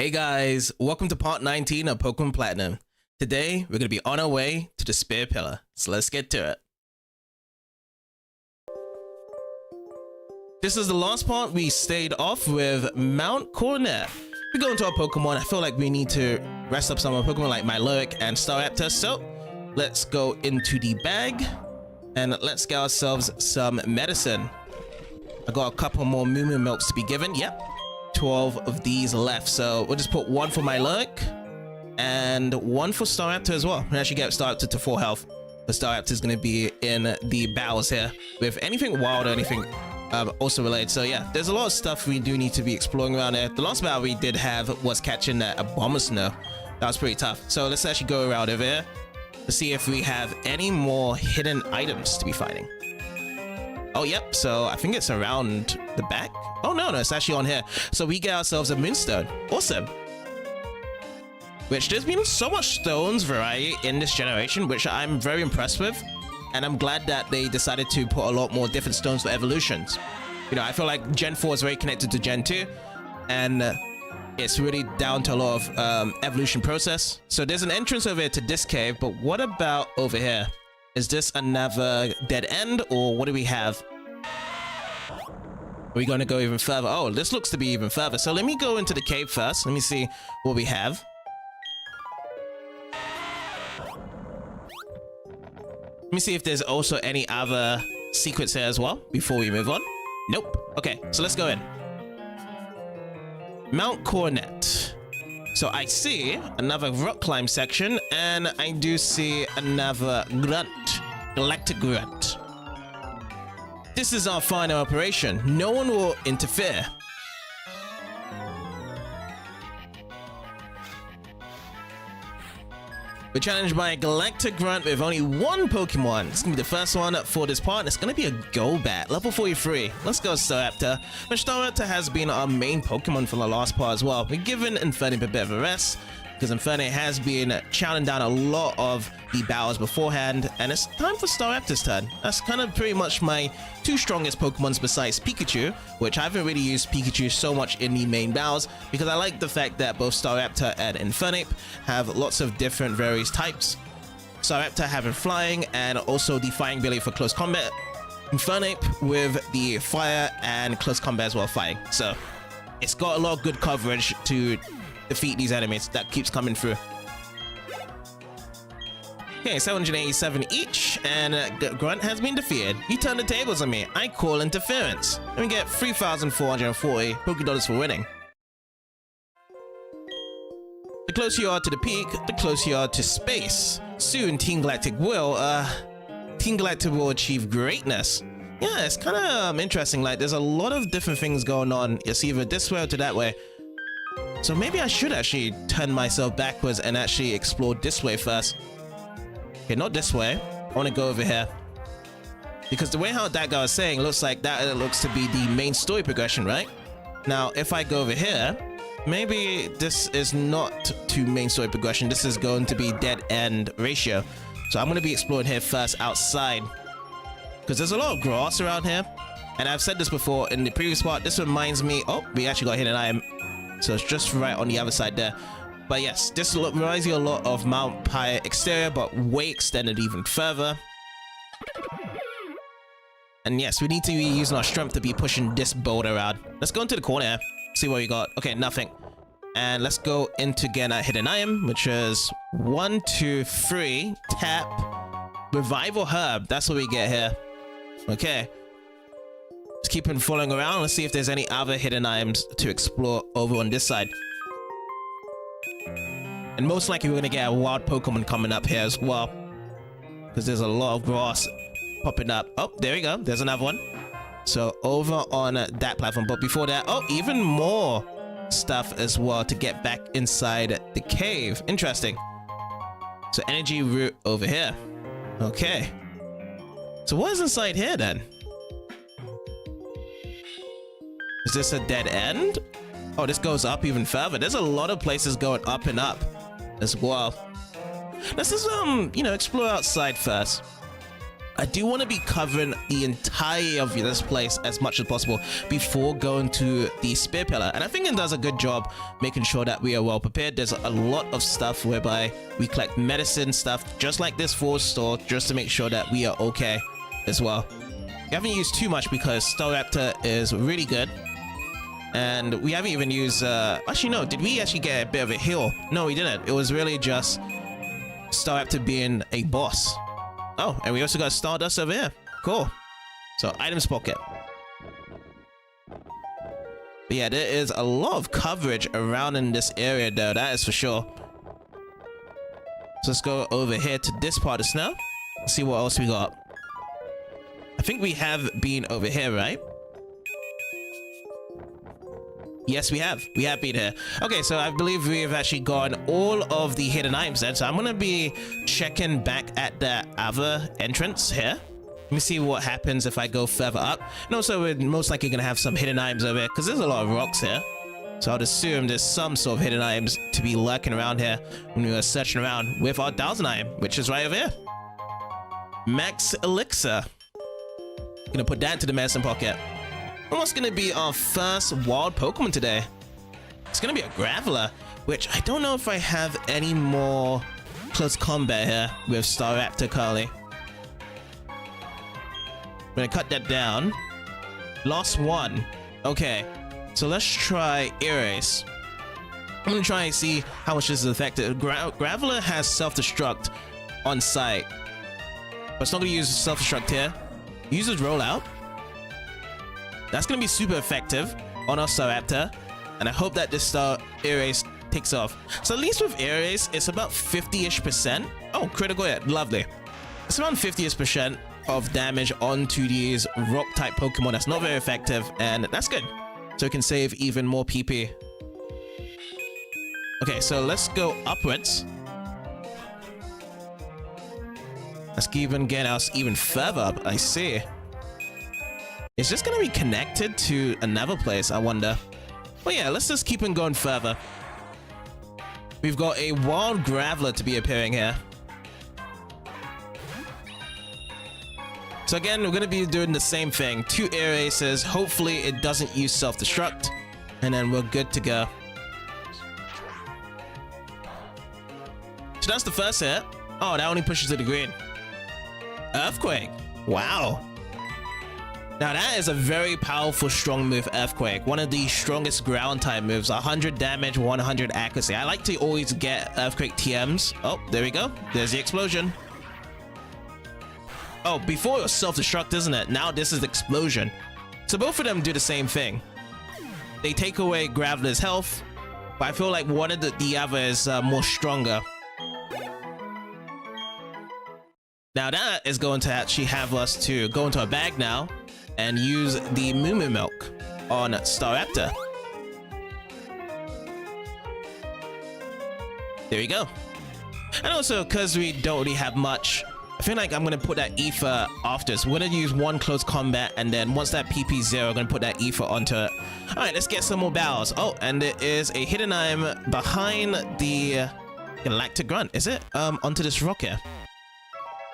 Hey guys, welcome to part 19 of Pokemon Platinum. Today, we're going to be on our way to the Spear Pillar, so let's get to it. This is the last part. We stayed off with Mount Coronet. We go into our Pokemon. I feel like we need to rest up some of our Pokemon like Milotic and Staraptor, so let's go into the bag and let's get ourselves some medicine. I got a couple more Moo Milks to be given. Yep. 12 of these left, so we'll just put one for Milotic and one for Staraptor as well. We actually get Staraptor to full health, but Staraptor is going to be in the battles here with anything wild or anything also related. So yeah, there's a lot of stuff we do need to be exploring around there. The last battle we did have was catching a Bomber Snow. That was pretty tough. So let's actually go around over here to see if we have any more hidden items to be finding. Oh, yep. So I think it's around the back. Oh, no, it's actually on here. So we get ourselves a Moonstone. Awesome. Which there's been so much stones variety in this generation, which I'm very impressed with. And I'm glad that they decided to put a lot more different stones for evolutions. You know, I feel like Gen 4 is very connected to Gen 2. And it's really down to a lot of evolution process. So there's an entrance over here to this cave. But what about over here? Is this another dead end, or what do we have? Are we going to go even further? Oh, this looks to be even further. So let me go into the cave first. Let me see what we have. Let me see if there's also any other secrets here as well before we move on. Nope. Okay, so let's go in. Mount Coronet. So I see another rock climb section, and I do see another grunt, galactic grunt. This is our final operation. No one will interfere. We're challenged by a galactic grunt with only one Pokemon. It's gonna be the first one for this part. It's gonna be a Golbat, level 43. Let's go, Staraptor. But Staraptor has been our main Pokemon for the last part as well. We've given Infernape a bit of a rest, because Infernape has been chowing down a lot of the battles beforehand, and it's time for Staraptor's turn. That's kind of pretty much my two strongest Pokemons besides Pikachu, which I haven't really used Pikachu so much in the main battles, because I like the fact that both Staraptor and Infernape have lots of different various types. Staraptor having flying and also the fighting ability for close combat. Infernape with the fire and close combat as well, fighting. So it's got a lot of good coverage to defeat these enemies that keeps coming through. Okay, 787 each, and Grunt has been defeated. You turn the tables on me. I call interference. Let me get 3,440 Pokédollars for winning. The closer you are to the peak, the closer you are to space. Soon, Team Galactic will achieve greatness. Yeah, it's kind of interesting. Like, there's a lot of different things going on. It's either this way or to that way. So maybe I should actually turn myself backwards and actually explore this way first. Okay, not this way. I want to go over here. Because the way how that guy was saying, looks like that looks to be the main story progression, right? Now, if I go over here, maybe this is not to main story progression. This is going to be dead end ratio. So I'm going to be exploring here first outside. Because there's a lot of grass around here. And I've said this before in the previous part. This reminds me... Oh, we actually got hit an item. So it's just right on the other side there. But yes, this reminds you a lot of Mount Pyre exterior, but way extended even further. And yes, we need to be using our strength to be pushing this boulder around. Let's go into the corner, see what we got. Okay, nothing. And let's go into again a hidden item, which is 1, 2, 3, tap, revival herb. That's what we get here. Okay. Let's keep on following around. Let's see if there's any other hidden items to explore over on this side. And most likely we're going to get a wild Pokemon coming up here as well. Because there's a lot of grass popping up. Oh, there we go. There's another one. So over on that platform. But before that, oh, even more stuff as well to get back inside the cave. Interesting. So energy root over here. Okay. So what is inside here then? Is this a dead end? Oh, this goes up even further. There's a lot of places going up and up as well. Let's just, you know, explore outside first. I do want to be covering the entirety of this place as much as possible before going to the spear pillar, and I think it does a good job making sure that we are well prepared. There's a lot of stuff whereby we collect medicine stuff just like this forward store, just to make sure that we are okay as well. We haven't used too much because Staraptor is really good, and we haven't even used actually no, did we actually get a bit of a heal? No, we didn't. It was really just Staraptor being a boss. Oh, and we also got Stardust over here. Cool. So, items pocket. But yeah, there is a lot of coverage around in this area though, that is for sure. So let's go over here to this part of snow. See what else we got. I think we have been over here, right? Yes, we have. We have been here. Okay, so I believe we've actually gotten all of the hidden items then. So I'm going to be checking back at the other entrance here. Let me see what happens if I go further up. And also, we're most likely going to have some hidden items over here because there's a lot of rocks here. So I'd assume there's some sort of hidden items to be lurking around here when we were searching around with our 1000 item, which is right over here. Max Elixir. Gonna put that into the medicine pocket. And what's gonna be our first wild Pokemon today? It's gonna be a Graveler, which I don't know if I have any more close combat here with Staraptor currently. I'm gonna cut that down. Lost one. Okay, so let's try Erase. I'm gonna try and see how much this is effective. Graveler has self-destruct on site, but it's not gonna use self-destruct here. Uses rollout. That's gonna be super effective on our Staraptor, and I hope that this Star Erase takes off. So at least with Erase, it's about 50-ish%. Oh, critical hit, lovely. It's around 50-ish% of damage onto these rock type Pokemon. That's not very effective, and that's good. So we can save even more PP. Okay, so let's go upwards. Let's even get us even further up. I see. Is this gonna be connected to another place, I wonder? Well, yeah, let's just keep on going further. We've got a wild Graveler to be appearing here. So again, we're gonna be doing the same thing. 2 Erases. Hopefully it doesn't use self-destruct, and then we're good to go. So that's the first hit. Oh, that only pushes to the green. Earthquake. Wow. Now that is a very powerful, strong move, Earthquake. One of the strongest ground type moves. 100 damage, 100 accuracy. I like to always get Earthquake TMs. Oh, there we go. There's the explosion. Oh, before it was self-destruct, isn't it? Now this is the explosion. So both of them do the same thing. They take away Graveler's health, but I feel like one of the other is more stronger. Now that is going to actually have us to go into a bag now and use the Moo Moo Milk on Staraptor. There we go. And also, because we don't really have much, I feel like I'm going to put that Ether after. So we're going to use 1 close combat, and then once that PP 0, I'm going to put that Ether onto it. Alright, let's get some more battles. Oh, and there is a hidden item behind the Galactic Grunt. Is it? Onto this rock here.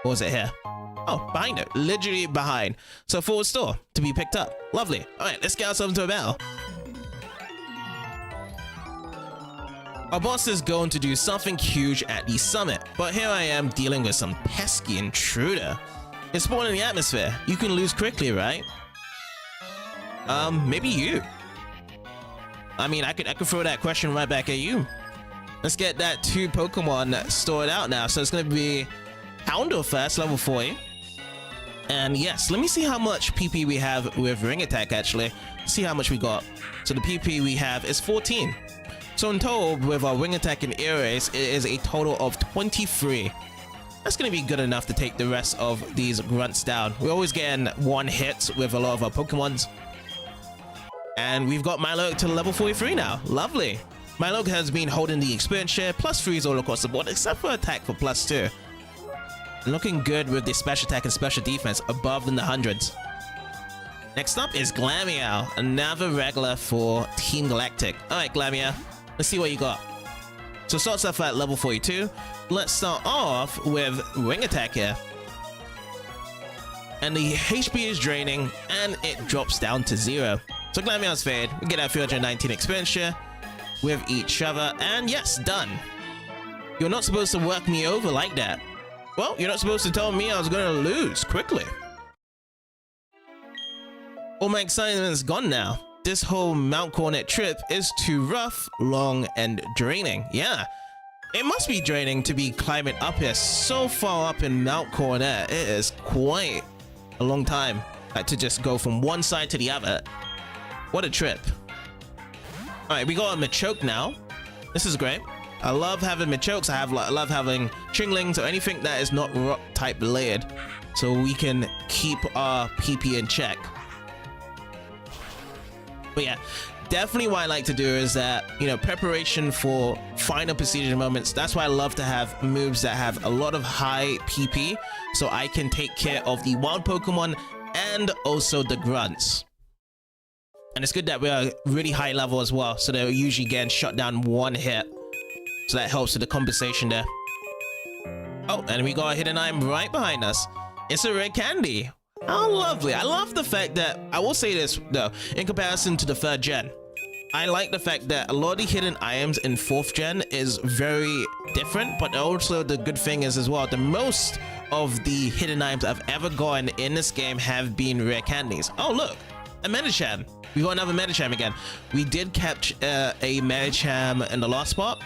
Or is it here? Oh, behind it. Literally behind. So forward store to be picked up. Lovely. Alright, let's get ourselves into a battle. Our boss is going to do something huge at the summit, but here I am dealing with some pesky intruder. It's spawned in the atmosphere. You can lose quickly, right? Maybe you. I mean, I could throw that question right back at you. Let's get that 2 Pokemon stored out now. So it's going to be Houndour first, level 40. And yes, let me see how much PP we have with Ring Attack, actually. See how much we got. So the PP we have is 14. So in total, with our Wing Attack and Erase, it is a total of 23. That's going to be good enough to take the rest of these grunts down. We're always getting 1 hit with a lot of our Pokemons. And we've got Milo to level 43 now. Lovely. Milo has been holding the experience share, +3s all across the board, except for attack for +2. Looking good with the special attack and special defense above in the hundreds. Next up is Glameow, another regular for Team Galactic. Alright, Glameow, let's see what you got. So starts off at level 42. Let's start off with Wing Attack here. and the HP is draining, and it drops down to 0. So Glameow's fade. We get our 319 experience share with each other, and yes, done. You're not supposed to work me over like that. Well, you're not supposed to tell me I was gonna lose quickly. All my excitement's gone now. This whole Mount Coronet trip is too rough, long, and draining. Yeah, it must be draining to be climbing up here so far up in Mount Coronet. It is quite a long time, like to just go from one side to the other. What a trip. All right, we got a Machoke now. This is great. I love having Machokes. I love having Chinglings or anything that is not rock type related, so we can keep our PP in check. But yeah, definitely what I like to do is that, you know, preparation for final procedure moments. That's why I love to have moves that have a lot of high PP, so I can take care of the wild Pokemon and also the grunts. And it's good that we're really high level as well, so they're usually getting shut down one hit. So that helps with the compensation there. Oh, and we got a hidden item right behind us. It's a red candy. How lovely. I love the fact that, I will say this though, in comparison to the 3rd gen, I like the fact that a lot of the hidden items in 4th gen is very different, but also the good thing is as well, the most of the hidden items I've ever gotten in this game have been rare candies. Oh look, a Medicham. We got another Medicham again. We did catch a Medicham in the last spot,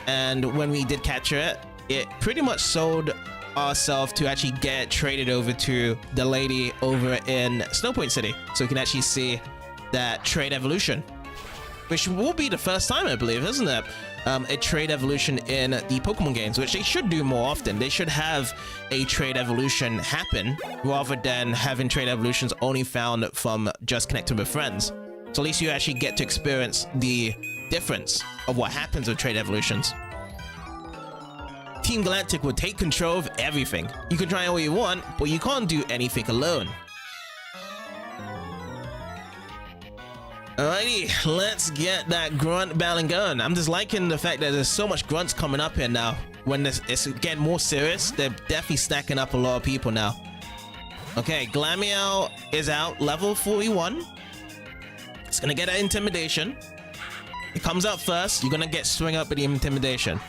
and when we did capture it, it pretty much sold ourselves to actually get traded over to the lady over in Snowpoint City, so we can actually see that trade evolution, which will be the first time, I believe, isn't it? A trade evolution in the Pokemon games, which they should do more often. They should have a trade evolution happen rather than having trade evolutions only found from just connecting with friends. So at least you actually get to experience the difference of what happens with trade evolutions. Team Galactic will take control of everything. You can try all you want, but you can't do anything alone. Alrighty, let's get that grunt battling going. I'm just liking the fact that there's so much grunts coming up here now. When it's getting more serious, they're definitely stacking up a lot of people now. Okay, Glameow is out, level 41. It's gonna get an intimidation. It comes out first, you're gonna get swing up with the intimidation.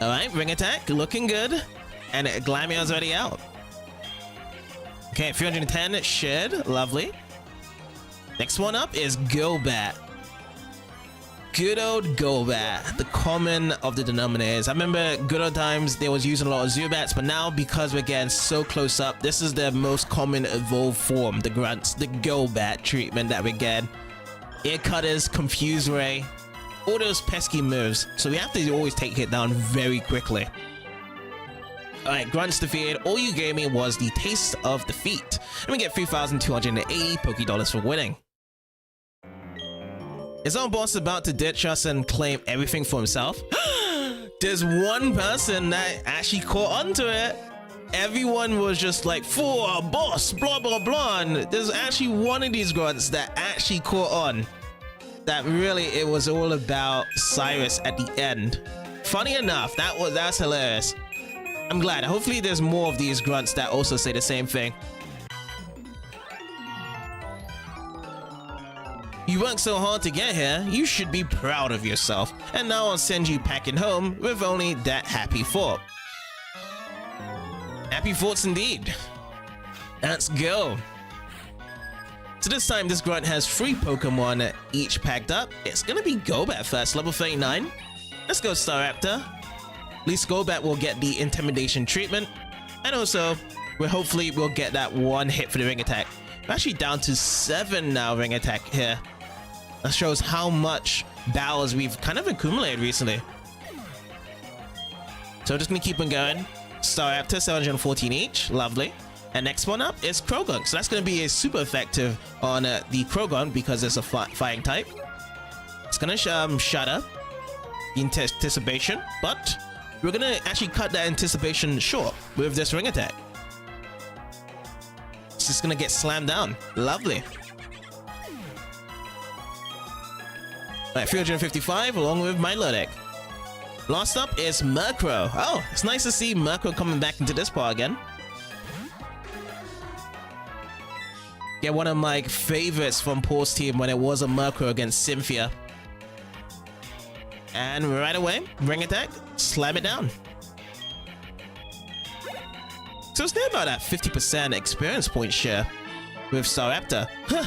Alright, ring attack, looking good. And Glameow's already out. Okay, 310 shared, lovely. Next one up is Golbat. Good old Golbat, the common of the denominators. I remember good old times they was using a lot of Zubats, but now because we're getting so close up, this is the most common evolved form, the grunts, the Golbat treatment that we're getting. Ear cutters, confuse ray, all those pesky moves, so we have to always take it down very quickly. Alright, grunts defeated. All you gave me was the taste of defeat, and we get 3,280 Poké-Dollars for winning. Is our boss about to ditch us and claim everything for himself? There's one person that actually caught onto it. Everyone was just like, for our boss, blah blah blah, and there's actually one of these grunts that actually caught on. That really, it was all about Cyrus at the end. Funny enough, that's hilarious. I'm glad. Hopefully there's more of these grunts that also say the same thing. You worked so hard to get here, you should be proud of yourself. And now I'll send you packing home with only that happy thought. Happy thoughts indeed. Let's go. So this time this grunt has 3 Pokemon each packed up. It's gonna be Golbat first, level 39. Let's go Staraptor. At least Golbat will get the intimidation treatment, and also hopefully we'll get that one hit for the ring attack. We're actually down to 7 now ring attack here. That shows how much battles we've kind of accumulated recently. So just gonna keep on going. Staraptor 714 each, lovely. And next one up is Croagunk, so that's gonna be a super effective on the Croagunk because it's a fighting type. It's gonna shatter the anticipation, but we're gonna actually cut that anticipation short with this ring attack. It's just gonna get slammed down. Lovely. Alright, 355 along with my Lurdic. Last up is Murkrow. Oh, it's nice to see Murkrow coming back into this part again. Yeah, one of my favorites from Paul's team when it was a Murkrow against Cynthia. And right away, ring attack, slam it down. So it's near about that 50% experience point share with Staraptor. Huh,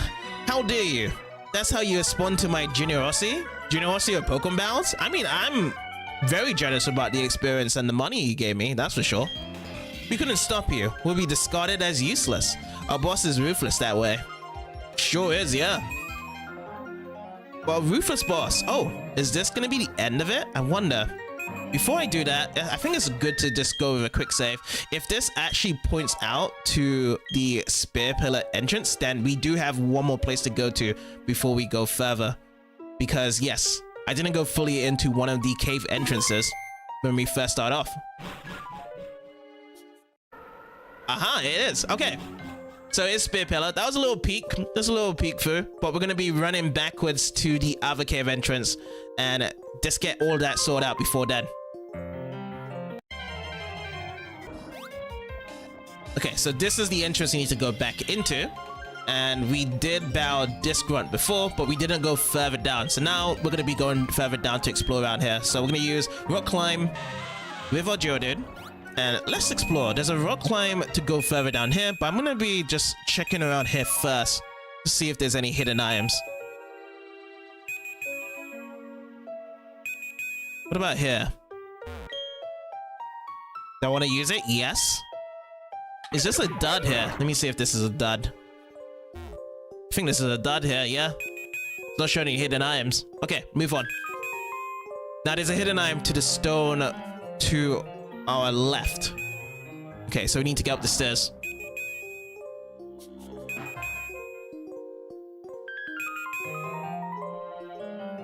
how dare you? That's how you respond to my generosity? Generosity of Pokemon battles? I mean, I'm very generous about the experience and the money you gave me, that's for sure. We couldn't stop you. We'll be discarded as useless. Our boss is ruthless that way. Sure is, yeah. Well, ruthless boss. Oh, is this gonna be the end of it? I wonder. Before I do that, I think it's good to just go with a quick save. If this actually points out to the Spear Pillar entrance, then we do have one more place to go to before we go further. Because yes, I didn't go fully into one of the cave entrances when we first start off. Aha, it is. Okay. So it's Spear Pillar. That was a little peek. Just a little peek through. But we're going to be running backwards to the other cave entrance and just get all that sorted out before then. Okay, so this is the entrance you need to go back into. And we did battle this grunt before, but we didn't go further down. So now we're going to be going further down to explore around here. So we're going to use Rock Climb with our Geodude. And let's explore. There's a rock climb to go further down here, but I'm going to be just checking around here first to see if there's any hidden items. What about here? Do I want to use it? Yes. Is this a dud here? Let me see if this is a dud. I think this is a dud here, yeah. It's not showing any hidden items. Okay, move on. Now there's a hidden item to the stone to our left. Okay, so we need to get up the stairs.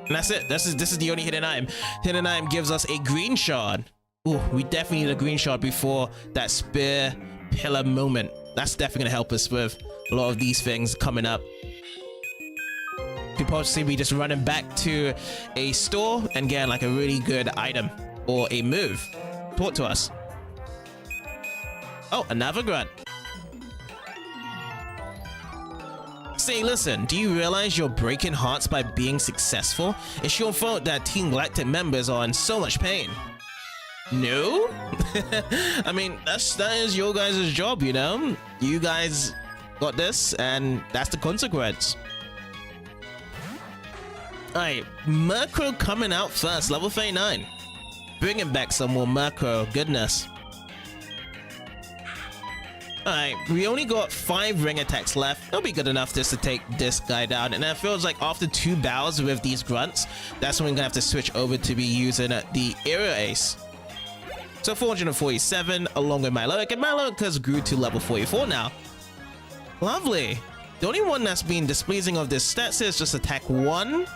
And that's it. This is the only hidden item. Hidden item gives us a green shard. Ooh, we definitely need a green shard before that Spear Pillar moment. That's definitely gonna help us with a lot of these things coming up. Could possibly be just running back to a store and getting like a really good item or a move. Talk to us. Oh, another grunt. Say, listen, do you realize you're breaking hearts by being successful? It's your fault that Team Galactic members are in so much pain. No? I mean, that is your guys' job, you know? You guys got this, and that's the consequence. Alright, Murkrow coming out first, level 39. Bringing back some more Murkrow, goodness. Alright, we only got 5 ring attacks left. That'll be good enough just to take this guy down. And it feels like after 2 battles with these grunts, that's when we're gonna have to switch over to be using the Aerial Ace. So 447 along with Milotic, and Milotic has grew to level 44 now. Lovely. The only one that's been displeasing of this stats is just attack 1,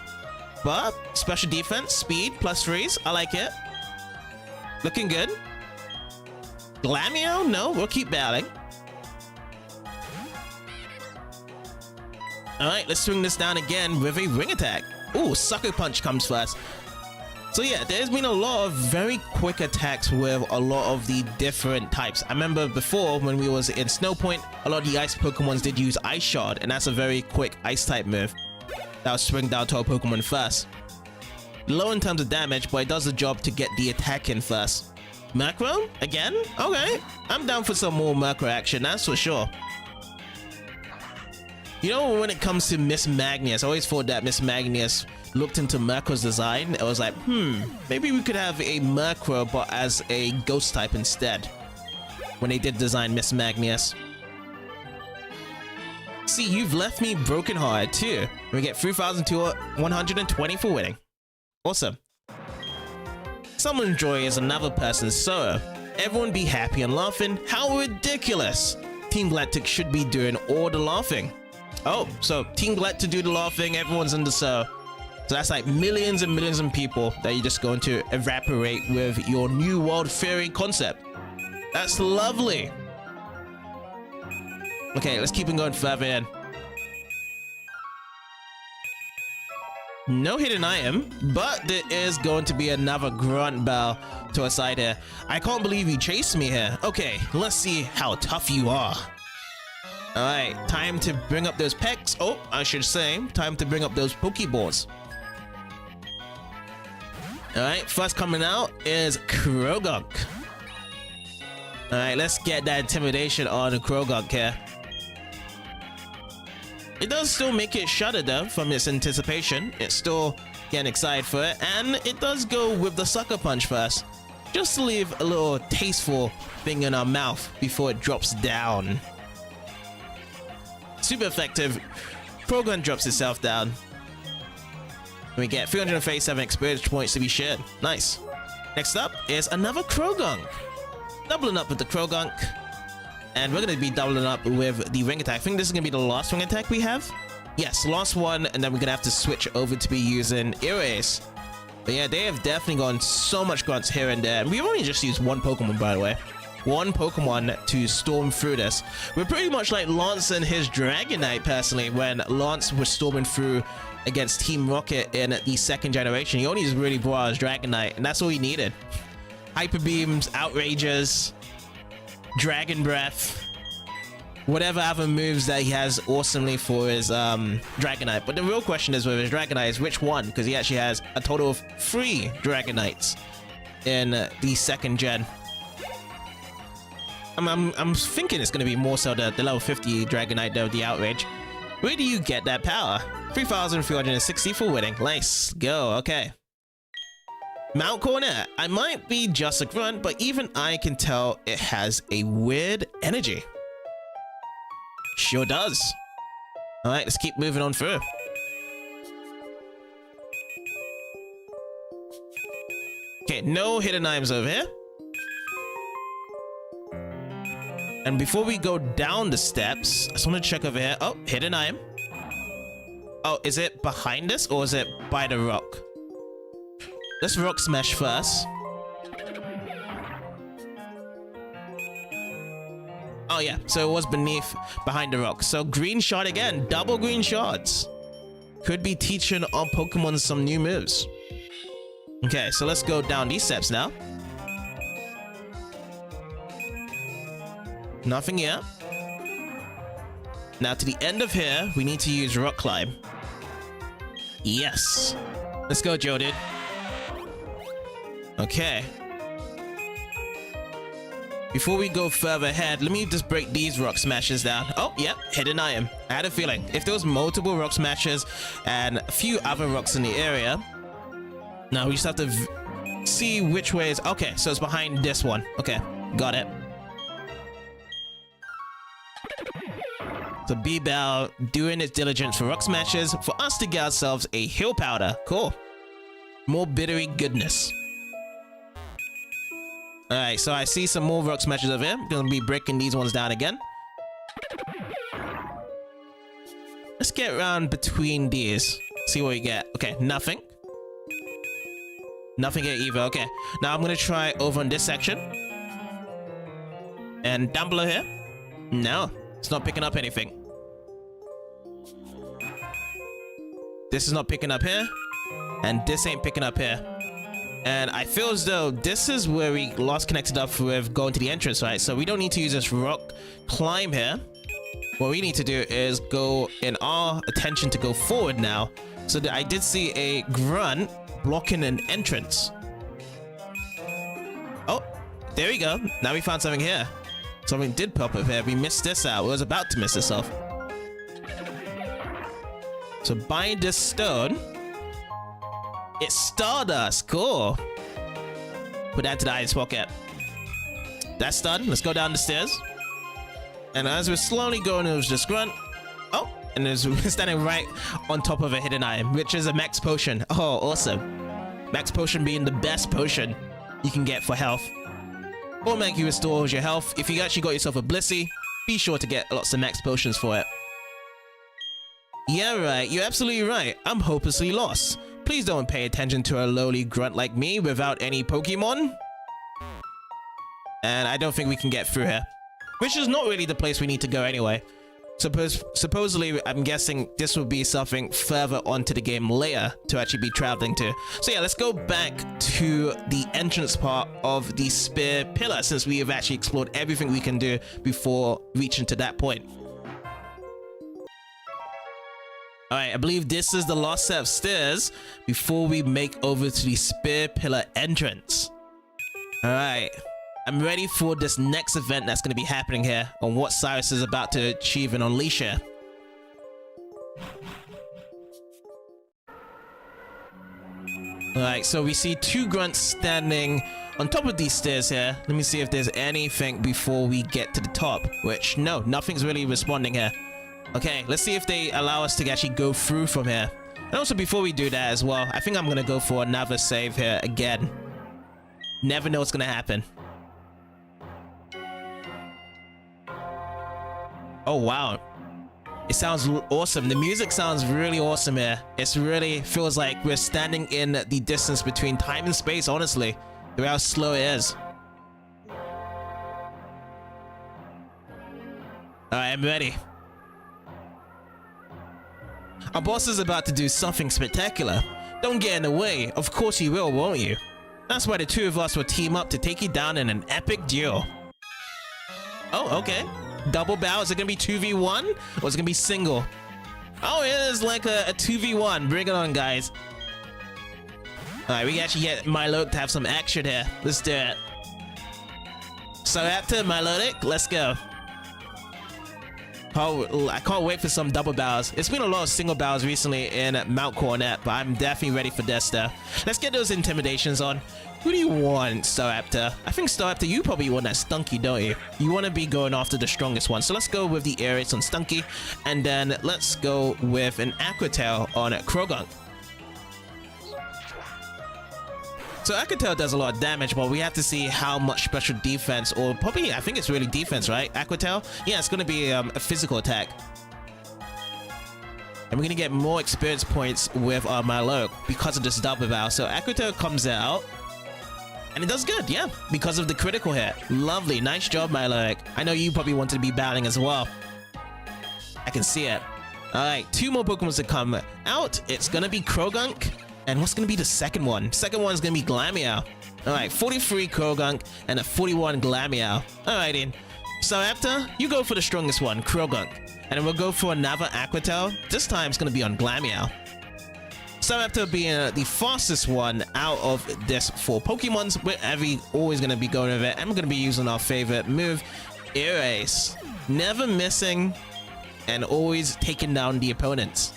but special defense, speed, +3s. I like it. Looking good. Glamio? No, we'll keep battling. Alright, let's swing this down again with a ring attack. Ooh, Sucker Punch comes first. So yeah, there's been a lot of very quick attacks with a lot of the different types. I remember before when we was in Snowpoint, a lot of the ice Pokemons did use Ice Shard, and that's a very quick ice type move. That'll swing down to our Pokemon first. Low in terms of damage, but it does the job to get the attack in first. Murkrow? Again? Okay. I'm down for some more Murkrow action, that's for sure. You know, when it comes to Miss Magnus, I always thought that Miss Magnus looked into Murkrow's design. It was like, maybe we could have a Murkrow, but as a ghost type instead. When they did design Miss Magnus. See, you've left me brokenhearted too. We get 3,120 for winning. Awesome. Someone's joy is another person's sorrow. Everyone be happy and laughing. How ridiculous! Team Galactic should be doing all the laughing. Oh, so Team Galactic do the laughing, everyone's in the sorrow. So that's like millions and millions of people that you're just going to evaporate with your new world theory concept. That's lovely. Okay, let's keep on going further in. No hidden item, but there is going to be another grunt bell to our side here. I can't believe you chased me here. Okay, let's see how tough you are. Alright, time to bring up those pecs. Oh, I should say, time to bring up those Pokeballs. Alright, first coming out is Krogunk. Alright, let's get that intimidation on Krogunk here. It does still make it shudder though from its anticipation. It's still getting excited for it, and it does go with the Sucker Punch first, just to leave a little tasteful thing in our mouth before it drops down. Super effective. Krogunk drops itself down. We get 337 experience points to be shared. Nice. Next up is another Krogunk. Doubling up with the Krogunk. And we're going to be doubling up with the ring attack. I think this is going to be the last ring attack we have. Yes, last one, and then we're going to have to switch over to be using Erase. But yeah, they have definitely gone so much grunts here and there. And we've only just used one Pokemon, by the way. One Pokemon to storm through this. We're pretty much like Lance and his Dragonite, personally, when Lance was storming through against Team Rocket in the 2nd generation. He only just really brought his Dragonite, and that's all he needed. Hyper Beams, Outrages, Dragon Breath, whatever other moves that he has awesomely for his Dragonite. But the real question is with his Dragonite is which one, because he actually has a total of 3 Dragonites in the 2nd gen. I'm thinking it's going to be more so the level 50 Dragonite though, the Outrage. Where do you get that power? 3,360 for winning. Nice. Go. Okay. Mount Coronet. I might be just a grunt, but even I can tell it has a weird energy. Sure does. Alright, let's keep moving on through. Okay, no hidden items over here. And before we go down the steps, I just want to check over here. Oh, hidden item. Oh, is it behind us or is it by the rock? Let's rock smash first. Oh yeah, so it was behind the rock. So green shot again, double green shots. Could be teaching our Pokemon some new moves. Okay, so let's go down these steps now. Nothing yet. Now to the end of here, we need to use Rock Climb. Yes. Let's go, Joe, dude. Okay. Before we go further ahead, let me just break these rock smashes down. Oh, yep, hidden item. I had a feeling. If there was multiple rock smashes and a few other rocks in the area, now we just have to see which way is... Okay, so it's behind this one. Okay, got it. So B-Bell doing its diligence for rock smashes for us to get ourselves a heal powder. Cool. More bittery goodness. Alright, so I see some more rock smashes over here. I'm gonna be breaking these ones down again. Let's get around between these. See what we get. Okay, nothing. Nothing here either. Okay, now I'm gonna try over on this section. And down below here. No, it's not picking up anything. This is not picking up here. And this ain't picking up here. And I feel as though this is where we lost connected up with going to the entrance, right? So we don't need to use this rock climb here. What we need to do is go in our attention to go forward now. So that I did see a grunt blocking an entrance. Oh, there we go. Now we found something here. Something did pop up here. We missed this out. We was about to miss this off. So bind this stone. It's Stardust. Cool. Put that to the ice pocket. That's done. Let's go down the stairs. And as we're slowly going, it was just grunt. Oh, and there's standing right on top of a hidden item, which is a max potion. Oh, awesome. Max potion being the best potion you can get for health. Automatically restores your health. If you actually got yourself a Blissey, be sure to get lots of max potions for it. Yeah, right. You're absolutely right. I'm hopelessly lost. Please don't pay attention to a lowly grunt like me without any Pokemon. And I don't think we can get through here. Which is not really the place we need to go anyway. Supposedly, I'm guessing this will be something further onto the game later to actually be traveling to. So yeah, let's go back to the entrance part of the spear pillar, since we have actually explored everything we can do before reaching to that point. Alright, I believe this is the last set of stairs before we make over to the spear pillar entrance. Alright, I'm ready for this next event that's going to be happening here on what Cyrus is about to achieve and unleash here. Alright, so we see two grunts standing on top of these stairs here. Let me see if there's anything before we get to the top, which no, nothing's really responding here. Okay, let's see if they allow us to actually go through from here. And also before we do that as well, I think I'm gonna go for another save here again. Never know what's gonna happen. Oh wow, it sounds awesome. The music sounds really awesome here. It's really feels like we're standing in the distance between time and space, honestly, the way how slow it is. Alright, I'm ready. Our boss is about to do something spectacular. Don't get in the way. Of course you will, won't you? That's why the two of us will team up to take you down in an epic duel. Oh, okay. Double bow. Is it gonna be 2v1 or is it gonna be single? Oh, it is like a 2v1. Bring it on, guys. Alright, we actually get Milo to have some action here. Let's do it. So after Melodic, let's go. Oh, I can't wait for some double bows. It's been a lot of single bows recently in Mount Coronet, but I'm definitely ready for this though. Let's get those intimidations on. Who do you want, Staraptor? I think Staraptor, you probably want that Stunky, don't you? You want to be going after the strongest one. So let's go with the Aerates on Stunky, and then let's go with an Aquatail on Krogunk. So Aquatail does a lot of damage, but we have to see how much special defense, or probably, I think it's really defense, right? Aquatail? Yeah, it's going to be a physical attack. And we're going to get more experience points with our Milo because of this double bow. So Aquatail comes out, and it does good, yeah, because of the critical hit. Lovely, nice job, Milo. I know you probably wanted to be battling as well. I can see it. Alright, two more Pokemon to come out. It's going to be Krogunk. And what's going to be the second one? Second one is going to be Glameow. Alright, 43 Krogunk and a 41 Glameow. Alright then. So after, you go for the strongest one, Krogunk. And then we'll go for another Aquatail. This time it's going to be on Glameow. So after being the fastest one out of this 4 Pokemons, we're always going to be going with it. And we're going to be using our favorite move, Erase. Never missing and always taking down the opponents.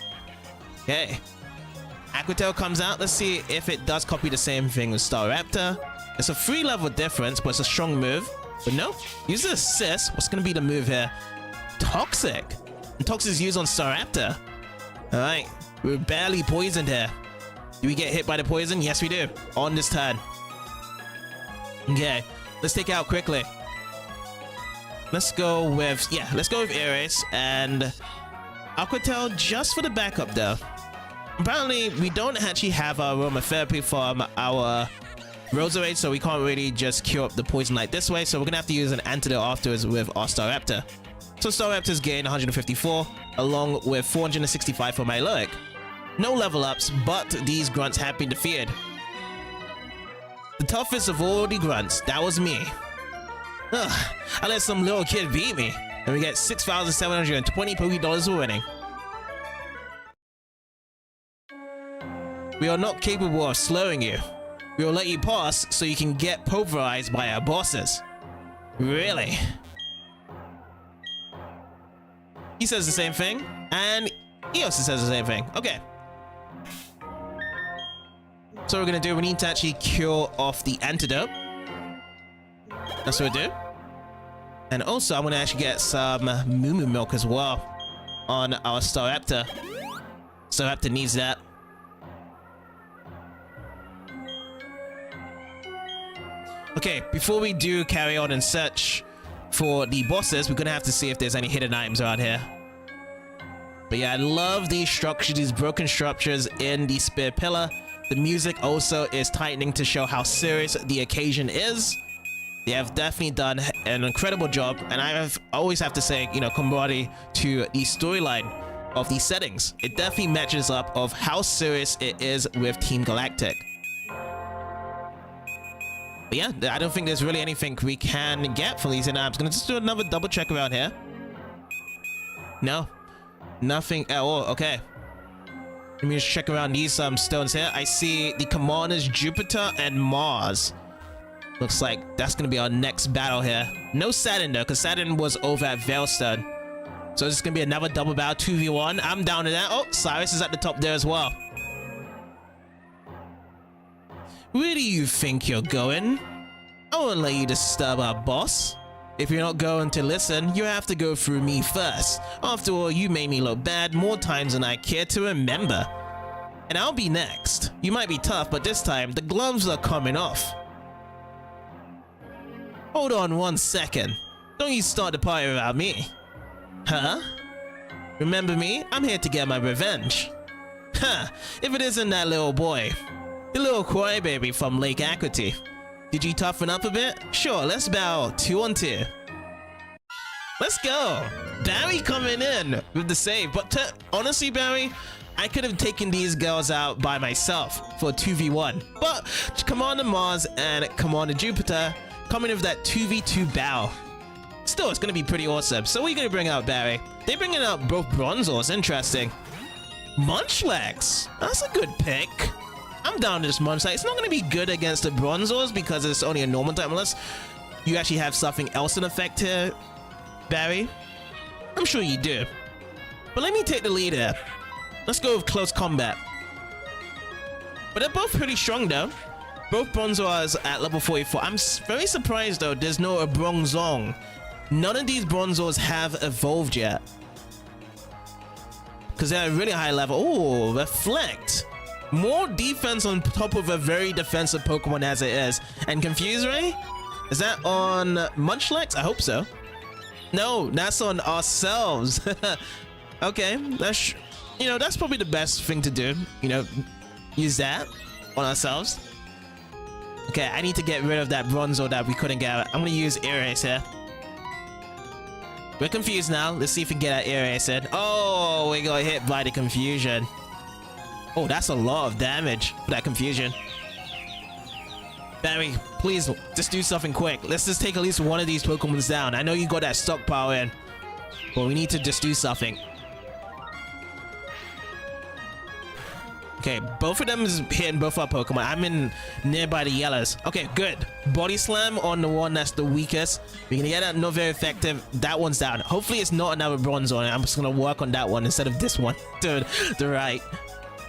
Okay. Aquatail comes out. Let's see if it does copy the same thing with Staraptor. It's a 3-level difference, but it's a strong move. But no, use the assist. What's going to be the move here? Toxic. And Toxic is used on Staraptor. Alright, we're barely poisoned here. Do we get hit by the poison? Yes, we do. On this turn. Okay, let's take it out quickly. Let's go with, yeah, let's go with Ares and Aquatail just for the backup though. Apparently, we don't actually have our aromatherapy from our Roserade, so we can't really just cure up the poison like this way, so we're gonna have to use an antidote afterwards with our Staraptor. So Staraptor's gain 154, along with 465 for Miloic. No level ups, but these grunts have been defeated. The toughest of all the grunts, that was me. Ugh, I let some little kid beat me, and we get 6,720 Poké-Dollars for winning. We are not capable of slowing you. We will let you pass so you can get pulverized by our bosses. Really? He says the same thing, and he also says the same thing. Okay. So what we're gonna do, we need to actually cure off the antidote. That's what we do. And also, I'm gonna actually get some Moo Moo Milk as well on our Staraptor. Staraptor needs that. Okay, before we do carry on and search for the bosses, we're gonna have to see if there's any hidden items around here. But yeah, I love these structures, these broken structures in the spear pillar. The music also is tightening to show how serious the occasion is. They have definitely done an incredible job, and I always have to say, you know, camaraderie to the storyline of these settings. It definitely matches up of how serious it is with Team Galactic. But yeah, I don't think there's really anything we can get from these, and I'm gonna just do another double check around here. No, nothing at all. Okay, let me just check around these stones here. I see the commanders Jupiter and Mars. Looks like that's gonna be our next battle here. No Saturn though, because Saturn was over at Veilstone. So this is gonna be another double battle, 2v1. I'm down to that. Oh, Cyrus is at the top there as well. Where do you think you're going? I won't let you disturb our boss. If you're not going to listen, you have to go through me first. After all, you made me look bad more times than I care to remember. And I'll be next. You might be tough, but this time, the gloves are coming off. Hold on 1 second. Don't you start the party without me. Huh? Remember me? I'm here to get my revenge. Huh, if it isn't that little boy. The little crybaby from Lake Equity. Did you toughen up a bit? Sure, let's battle 2-on-2. Let's go. Barry coming in with the save. But honestly, Barry, I could have taken these girls out by myself for 2v1. But Commander Mars and Commander Jupiter coming with that 2v2 battle. Still, it's going to be pretty awesome. So what are you going to bring out, Barry? They're bringing out both Bronzors. Interesting. Munchlax. That's a good pick. I'm down to this Munchlax. It's not going to be good against the Bronzors because it's only a normal type, unless you actually have something else in effect here, Barry. I'm sure you do. But let me take the lead here. Let's go with close combat. But they're both pretty strong though. Both Bronzors at level 44. I'm very surprised though there's no Bronzong. None of these Bronzors have evolved yet. Because they're at a really high level. Oh, Reflect. More defense on top of a very defensive Pokemon as it is. And Confuse Ray? Is that on Munchlax? I hope so. No, that's on ourselves. Okay, that's, you know, that's probably the best thing to do. You know, use that on ourselves. Okay, I need to get rid of that Bronzor that we couldn't get. I'm gonna use Erase here. We're confused now. Let's see if we can get our Erase in. Oh, we got hit by the confusion. Oh, that's a lot of damage for that confusion. Barry, please just do something quick. Let's just take at least one of these Pokemons down. I know you got that stockpile in, but we need to just do something. Okay, both of them is hitting both our Pokemon. I'm in nearby the yellows. Okay, good. Body Slam on the one that's the weakest. We're gonna get that, not very effective. That one's down. Hopefully it's not another Bronzor. I'm just gonna work on that one instead of this one to the right.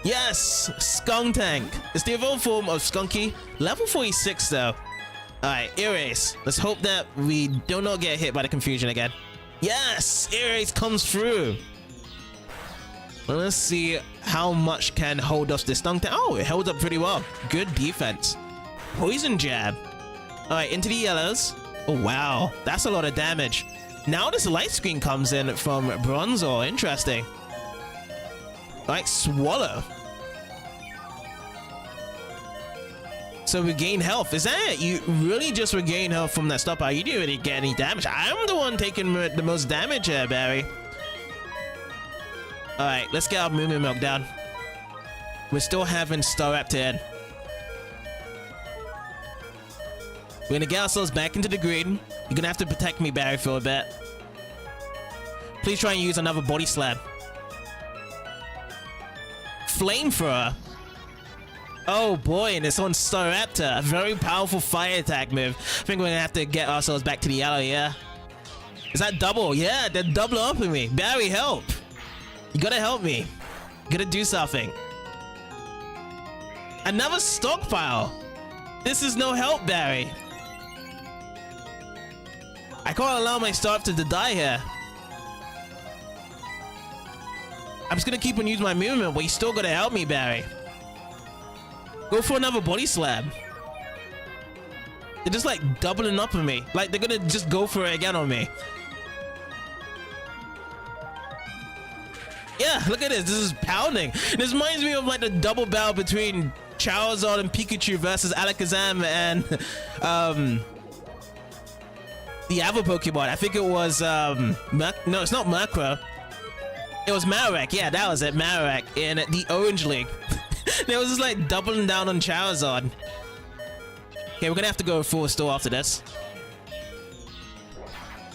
Yes! Skuntank. It's the evolved form of Skunky. Level 46 though. Alright, Erase. Let's hope that we do not get hit by the confusion again. Yes! Erase comes through. Well, let's see how much can hold us this Skuntank. Oh, it held up pretty well. Good defense. Poison Jab. Alright, into the yellows. Oh wow, that's a lot of damage. Now this light screen comes in from Bronzor. Interesting. Alright, Swallow. So regain health. Is that it? You really just regain health from that stockpile. You didn't really get any damage. I'm the one taking the most damage here, Barry. Alright, let's get our Moo Milk down. We're still having Staraptor in. We're gonna get ourselves back into the green. You're gonna have to protect me, Barry, for a bit. Please try and use another Body Slam. Flamethrower. Oh boy, and it's on Staraptor. A very powerful fire attack move. I think we're gonna have to get ourselves back to the yellow, yeah? Is that double? Yeah, they're double up with me. Barry, help. You gotta help me. You gotta do something. Another stockpile. This is no help, Barry. I can't allow my Staraptor to die here. I'm just gonna keep on using my movement, but you still gotta help me, Barry. Go for another Body Slam. They're just like doubling up on me. Like they're gonna just go for it again on me. Yeah, look at this. This is pounding. This reminds me of like the double battle between Charizard and Pikachu versus Alakazam and the other Pokemon. I think it was no, it's not Murkrow. It was Marowak. Yeah, that was it. Marowak in the Orange League. They was just like doubling down on Charizard. Okay, we're gonna have to go full store after this.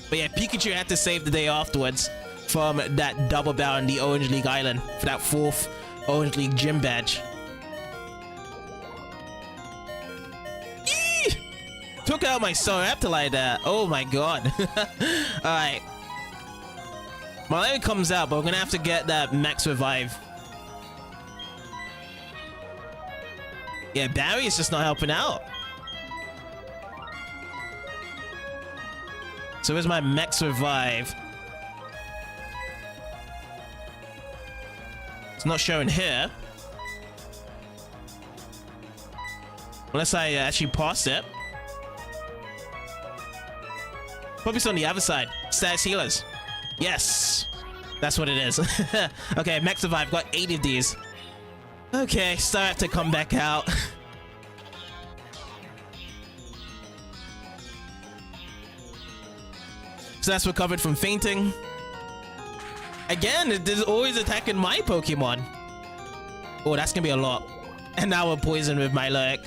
But yeah, Pikachu had to save the day afterwards from that double battle in the Orange League Island for that 4th Orange League gym badge. Eee! Took out my Staraptor like that. Oh my god. Alright. Malaria comes out, but we're gonna have to get that max revive. Yeah, Barry is just not helping out. So where's my max revive? It's not showing here. Unless I actually pass it. Probably it's on the other side. Status healers. Yes. That's what it is. Okay, max revive. Got 8 of these. Okay, still have to come back out. So that's recovered from fainting. Again, it is always attacking my Pokemon. Oh, that's gonna be a lot. And now we're poisoned with my Lurk.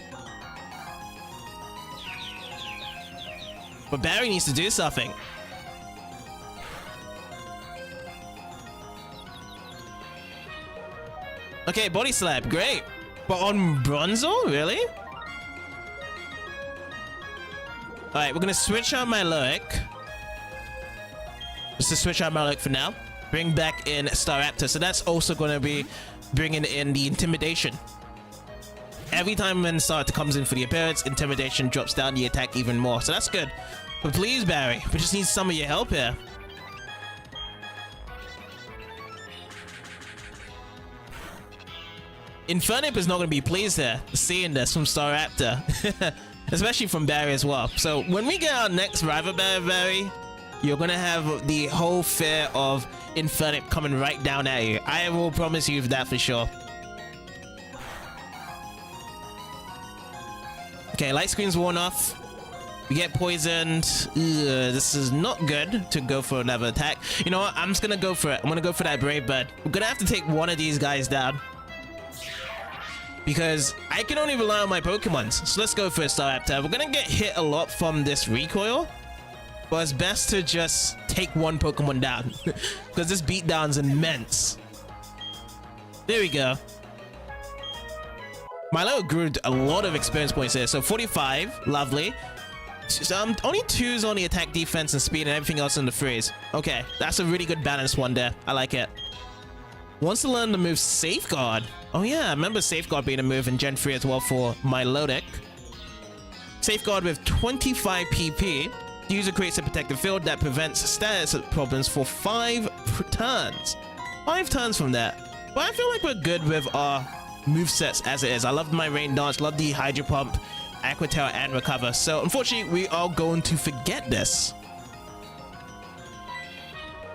But Barry needs to do something. Okay, Body Slap, great. But on Bronzor, really? Alright, we're gonna switch out my Lurk. Just to switch out my Lurk for now. Bring back in Staraptor. So that's also gonna be bringing in the Intimidation. Every time when Staraptor comes in for the appearance, Intimidation drops down the attack even more. So that's good. But please, Barry, we just need some of your help here. Infernip is not going to be pleased here, seeing this from Staraptor. Especially from Barry as well. So when we get our next rival Barry, you're going to have the whole fear of Infernip coming right down at you. I will promise you that for sure. Okay, light screen's worn off. We get poisoned. Ugh, this is not good to go for another attack. You know what? I'm just going to go for it. I'm going to go for that Brave Bird. We're going to have to take one of these guys down. Because I can only rely on my Pokemons. So let's go for a Staraptor. We're gonna get hit a lot from this recoil. But it's best to just take one Pokemon down. Because this beatdown's immense. There we go. Milo grew a lot of experience points here. So 45, lovely. Only 2s on the attack, defense, and speed, and everything else in the 3s. Okay, that's a really good balanced one there. I like it. Wants to learn the move Safeguard. Oh yeah, I remember Safeguard being a move in Gen 3 as well for Milotic. Safeguard with 25 PP. The user creates a protective field that prevents status problems for 5 turns. 5 turns from that. But I feel like we're good with our movesets as it is. I love my Rain Dance, love the Hydro Pump, Aqua Tail, and Recover. So unfortunately, we are going to forget this.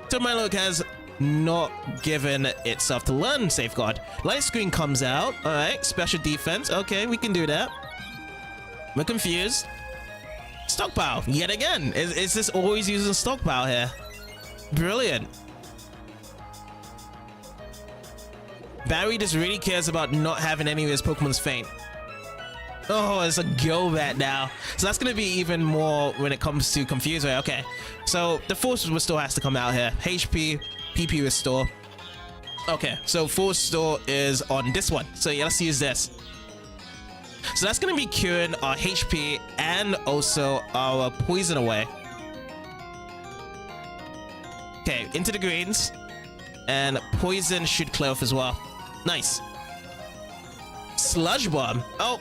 So Milotic has not given itself to learn Safeguard. Light Screen comes out. Alright, special defense. Okay, we can do that. We're confused. Stockpile, yet again. Is this always using Stockpile here? Brilliant. Barry just really cares about not having any of his Pokemon's faint. Oh, it's a Golbat now. So that's going to be even more when it comes to Confuse Ray. Okay, so the Force Restore has to come out here. HP, PP Restore. Okay, so Force Restore is on this one. So yeah, let's use this. So that's going to be curing our HP and also our Poison away. Okay, into the greens. And Poison should clear off as well. Nice. Sludge Bomb. Oh,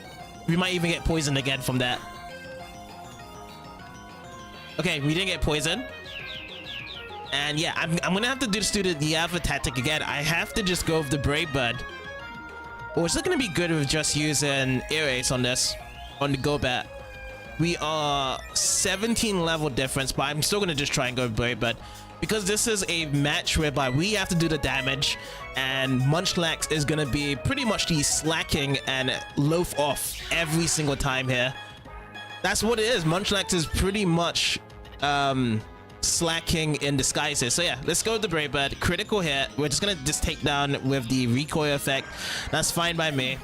we might even get poisoned again from that. Okay, we didn't get poisoned. And yeah, I'm gonna have to do the other tactic again. I have to just go with the Brave Bird. Or is it gonna be good with just using Ear Ace on this? On the Golbat. We are 17 level difference, but I'm still gonna just try and go with Brave Bird. Because this is a match whereby we have to do the damage, and Munchlax is gonna be pretty much the slacking and loaf off every single time here. That's what it is. Munchlax is pretty much slacking in disguises. So yeah, let's go with the Brave Bird. Critical hit. We're just gonna take down with the recoil effect. That's fine by me.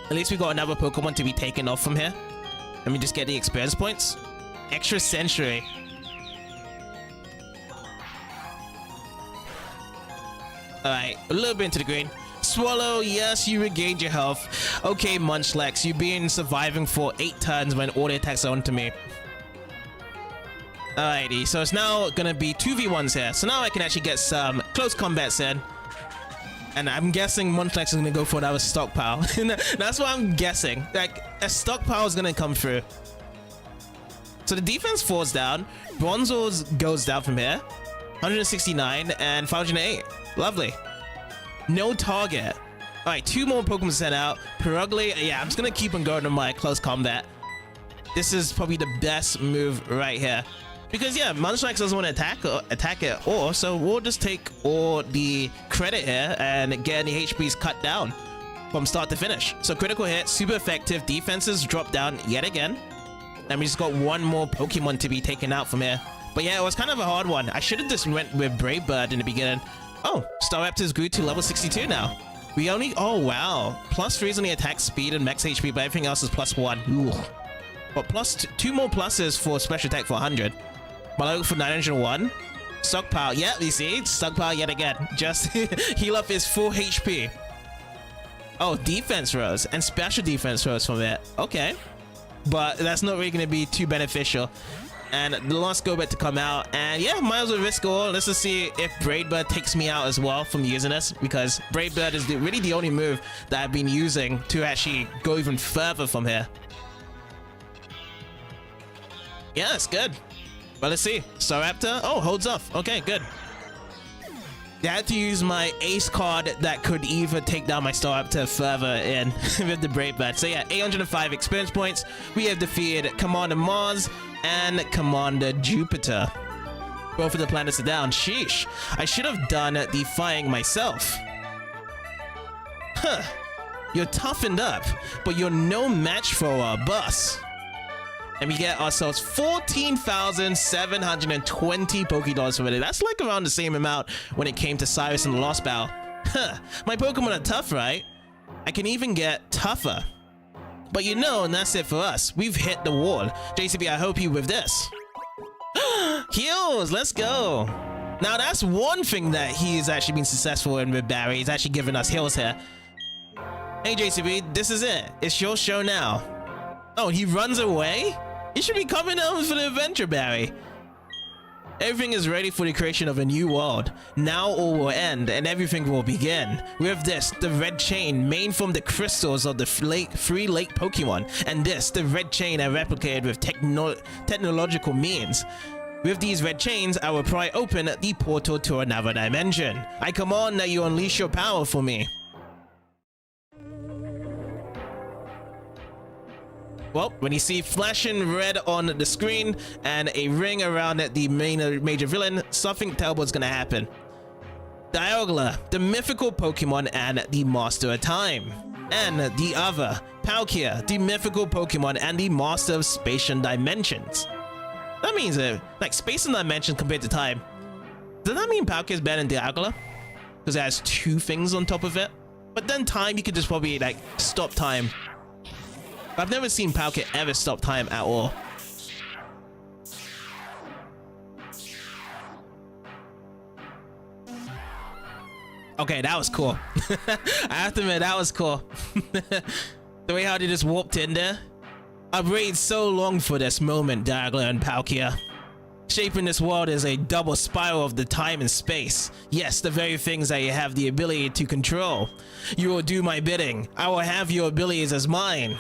At least we got another Pokemon to be taken off from here. Let me just get the experience points. Extra Century. Alright, a little bit into the green. Swallow, yes, you regained your health. Okay, Munchlax, you've been surviving for 8 turns when all the attacks are onto me. Alrighty, so it's now gonna be 2v1s here. So now I can actually get some close combats in. And I'm guessing Munchlax is gonna go for another stockpile. That's what I'm guessing. Like, a stockpile is gonna come through. So the defense falls down. Bronzors goes down from here. 169 and 508. Lovely. No target. Alright, 2 more Pokemon sent out. Perugly, yeah, I'm just gonna keep on going to my close combat. This is probably the best move right here. Because yeah, Munchlax doesn't want to attack it or so we'll just take all the credit here and get the HPs cut down from start to finish. So critical hit, super effective, defenses drop down yet again. And we just got 1 more Pokemon to be taken out from here. But yeah, it was kind of a hard one. I should have just went with Brave Bird in the beginning. Oh, Staraptors grew to level 62 now. We only, oh wow. +3 is on the attack speed and max HP, but everything else is +1. Ooh. But +2 more pluses for special attack for 100. Mallow for 901. Stockpile. Yeah, you see? Stockpile yet again. Just heal up his full HP. Oh, defense rose. And special defense rose from it. Okay. But that's not really going to be too beneficial. And the last go bet to come out. And yeah, might as well risk all. Let's just see if Brave Bird takes me out as well from using this. Because Brave Bird is really the only move that I've been using to actually go even further from here. Yeah, it's good. But let's see. Staraptor. Oh, holds off. Okay, good. I had to use my ace card that could either take down my Staraptor further in with the Brave Bird. So yeah, 805 experience points. We have defeated Commander Mars and Commander Jupiter. Both of the planets are down. Sheesh. I should have done defying myself. Huh. You're toughened up, but you're no match for our bus. And we get ourselves 14,720 Pokédollars from it. That's like around the same amount when it came to Cyrus in the Lost Battle. Huh, my Pokemon are tough, right? I can even get tougher. But you know, and that's it for us. We've hit the wall. JCB, I hope you with this. Heals, let's go. Now that's one thing that he's actually been successful in with Barry. He's actually giving us heals here. Hey JCB, this is it. It's your show now. Oh, he runs away? You should be coming out for the adventure, Barry. Everything is ready for the creation of a new world. Now all will end and everything will begin. With this, the red chain made from the crystals of the three lake Pokemon. And this, the red chain I replicated with technological means. With these red chains, I will pry open the portal to another dimension. I command that you unleash your power for me. Well, when you see flashing red on the screen and a ring around the major villain, something terrible is going to happen. Dialga, the mythical Pokemon and the Master of Time. And the other, Palkia, the mythical Pokemon and the Master of Space and Dimensions. That means, like, Space and Dimensions compared to Time. Does that mean Palkia is better than Dialga? Because it has 2 things on top of it? But then Time, you could just probably, like, stop time. I've never seen Palkia ever stop time at all. Okay, that was cool. I have to admit, that was cool. The way how they just warped in there. I've waited so long for this moment, Dialga and Palkia. Shaping this world is a double spiral of the time and space. Yes, the very things that you have the ability to control. You will do my bidding. I will have your abilities as mine.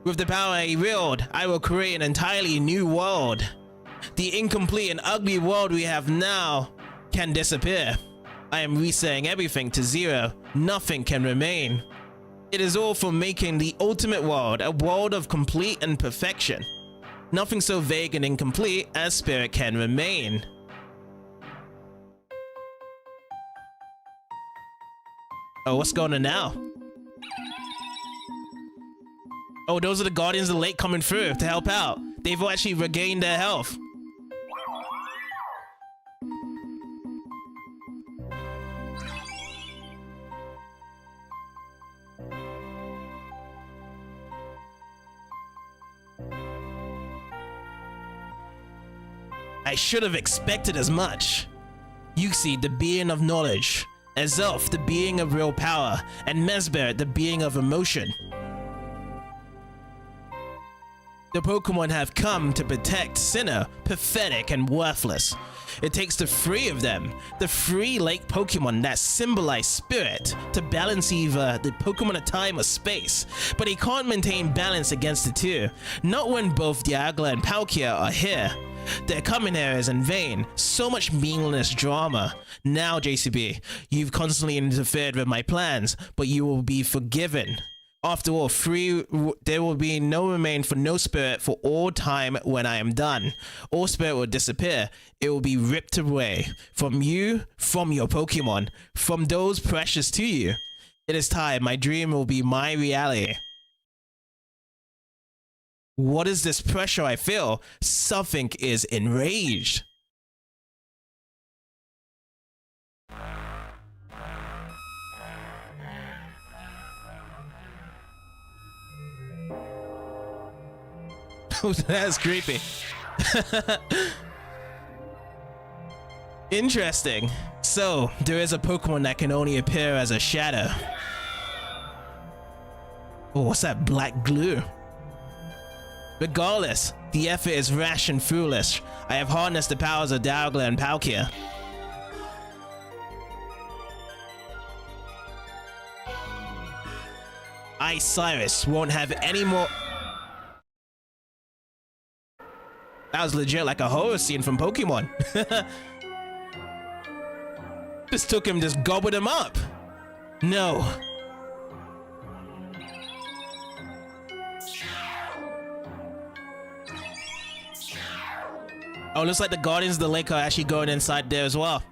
With the power I wield, I will create an entirely new world. The incomplete and ugly world we have now can disappear. I am resetting everything to 0. Nothing can remain. It is all for making the ultimate world, a world of complete and perfection. Nothing so vague and incomplete as spirit can remain. Oh, what's going on now? Oh, those are the Guardians of the Lake coming through to help out. They've actually regained their health. I should have expected as much. Yuxi, the being of knowledge. Azelf, the being of real power. And Mesber, the being of emotion. The Pokemon have come to protect Sinnoh, pathetic and worthless. It takes the three of them, the three lake Pokemon that symbolize spirit, to balance either the Pokemon of time or space, but he can't maintain balance against the two, not when both Dialga and Palkia are here. Their coming here is in vain, so much meaningless drama. Now JCB, you've constantly interfered with my plans, but you will be forgiven. After all, there will be no remain for no spirit for all time when I am done. All spirit will disappear. It will be ripped away from you, from your Pokemon, from those precious to you. It is time. My dream will be my reality. What is this pressure I feel? Something is enraged. That's creepy. Interesting. So, there is a Pokemon that can only appear as a shadow. Oh, what's that black glue? Regardless, the effort is rash and foolish. I have harnessed the powers of Dialga and Palkia. I, Cyrus, won't have any more... That was legit like a horror scene from Pokemon. Just took him, just gobbled him up. No. Oh, looks like the Guardians of the Lake are actually going inside there as well.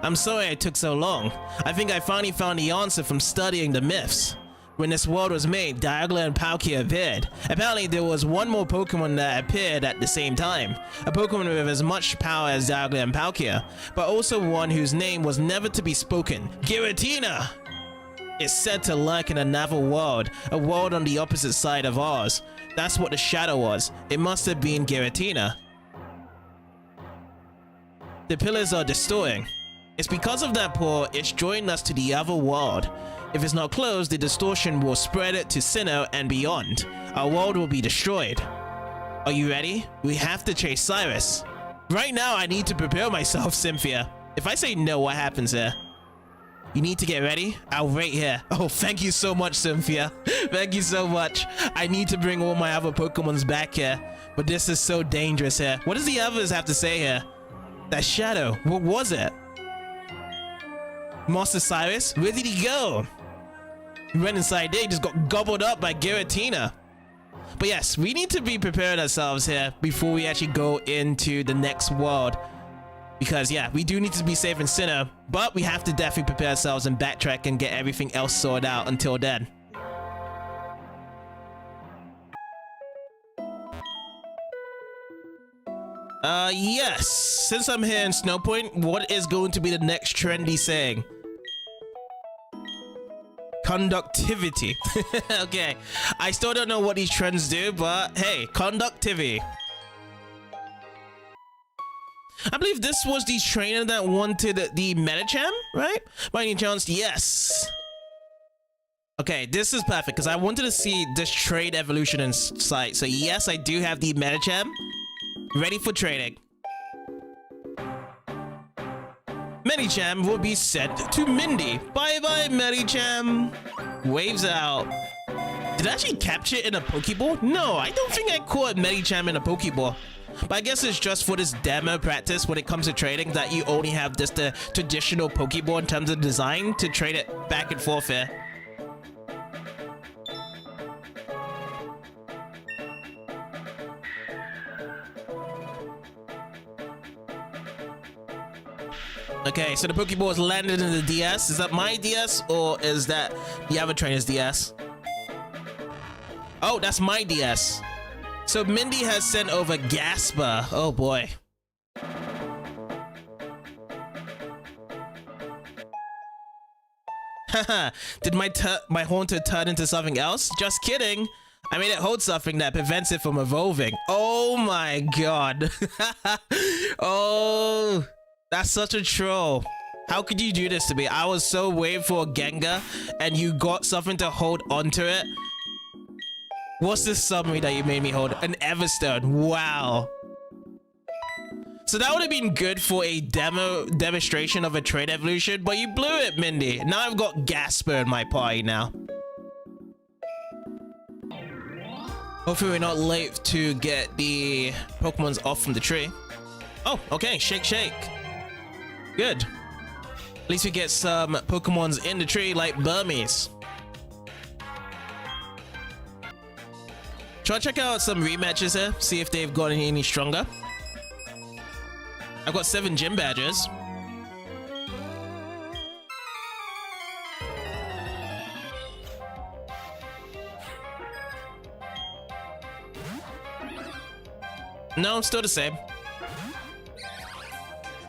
I'm sorry it took so long. I think I finally found the answer from studying the myths. When this world was made, Dialga and Palkia appeared. Apparently there was one more Pokemon that appeared at the same time. A Pokemon with as much power as Dialga and Palkia, but also one whose name was never to be spoken. Giratina! It's said to lurk in another world, a world on the opposite side of ours. That's what the shadow was. It must have been Giratina. The pillars are distorting. It's because of that pull, it's joined us to the other world. If it's not closed, the distortion will spread it to Sinnoh and beyond. Our world will be destroyed. Are you ready? We have to chase Cyrus. Right now, I need to prepare myself, Cynthia. If I say no, what happens here? You need to get ready? I'll wait here. Oh, thank you so much, Cynthia. Thank you so much. I need to bring all my other Pokemons back here. But this is so dangerous here. What does the others have to say here? That shadow, what was it? Master Cyrus? Where did he go? He went inside there, he just got gobbled up by Giratina. But yes, we need to be prepared ourselves here before we actually go into the next world. Because yeah, we do need to be safe in Sinnoh, but we have to definitely prepare ourselves and backtrack and get everything else sorted out until then. Yes. Since I'm here in Snowpoint, what is going to be the next trendy saying? Conductivity. Okay. I still don't know what these trends do, but hey, conductivity. I believe this was the trainer that wanted the Medicham, right? By any chance? Yes. Okay, this is perfect because I wanted to see this trade evolution in sight. So yes, I do have the Medicham ready for trading. Medicham will be sent to Mindy. Bye-bye, Medicham. Waves out. Did I actually capture it in a Pokeball? No, I don't think I caught Medicham in a Pokeball. But I guess it's just for this demo practice when it comes to trading that you only have just the traditional Pokeball in terms of design to trade it back and forth here. Okay, so the Pokeball has landed in the DS. Is that my DS or is that the other trainer's DS? Oh, that's my DS. So Mindy has sent over Gasper. Oh boy. Haha, did my Haunter turn into something else? Just kidding. I made it hold something that prevents it from evolving. Oh my god. Oh, that's such a troll. How could you do this to me? I was so waiting for a Gengar and you got something to hold onto it. What's this summary that you made me hold? An Everstone. Wow. So that would have been good for a demonstration of a trait evolution, but you blew it, Mindy. Now I've got Gasper in my party now. Hopefully we're not late to get the Pokemons off from the tree. Oh, okay. Shake, shake. Good. At least we get some Pokemons in the tree like Burmese. Try to check out some rematches here. See if they've gotten any stronger. I've got 7 gym badges. No, still the same.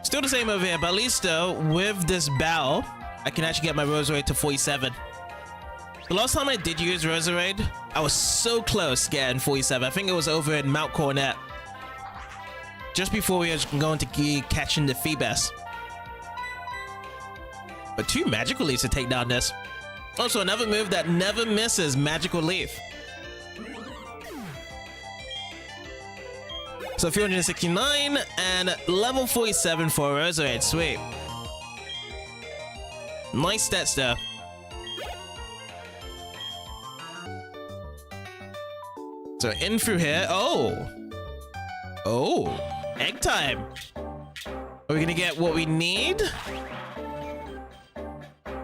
Still the same over here, but at least though, with this battle, I can actually get my Roserade to 47. The last time I did use Roserade, I was so close to getting 47. I think it was over in Mount Coronet. Just before we were going to be catching the Feebas. But 2 Magical Leafs to take down this. Also, another move that never misses, Magical Leaf. So 369 and level 47 for Roserade. Sweet. Nice stats though. So in through here. Oh. Egg time. Are we gonna get what we need?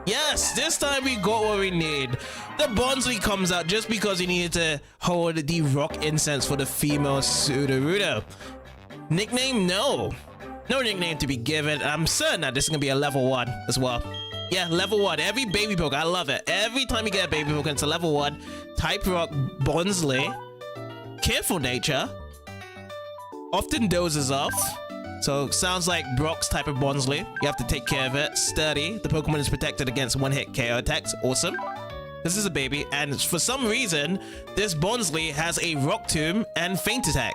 Yes, this time we got what we need. The Bonsly comes out just because he needed to hold the rock incense for the female Sudowoodo. Nickname? No. No nickname to be given. I'm certain that this is gonna be a level 1 as well. Yeah, level 1. Every baby Poke, I love it. Every time you get a baby Poke, it's a level 1. Type Rock, Bonsly. Careful nature. Often dozes off. So sounds like Brock's type of Bonsly. You have to take care of it. Sturdy. The Pokemon is protected against one-hit KO attacks. Awesome. This is a baby, and for some reason, this Bonsly has a Rock Tomb and Feint Attack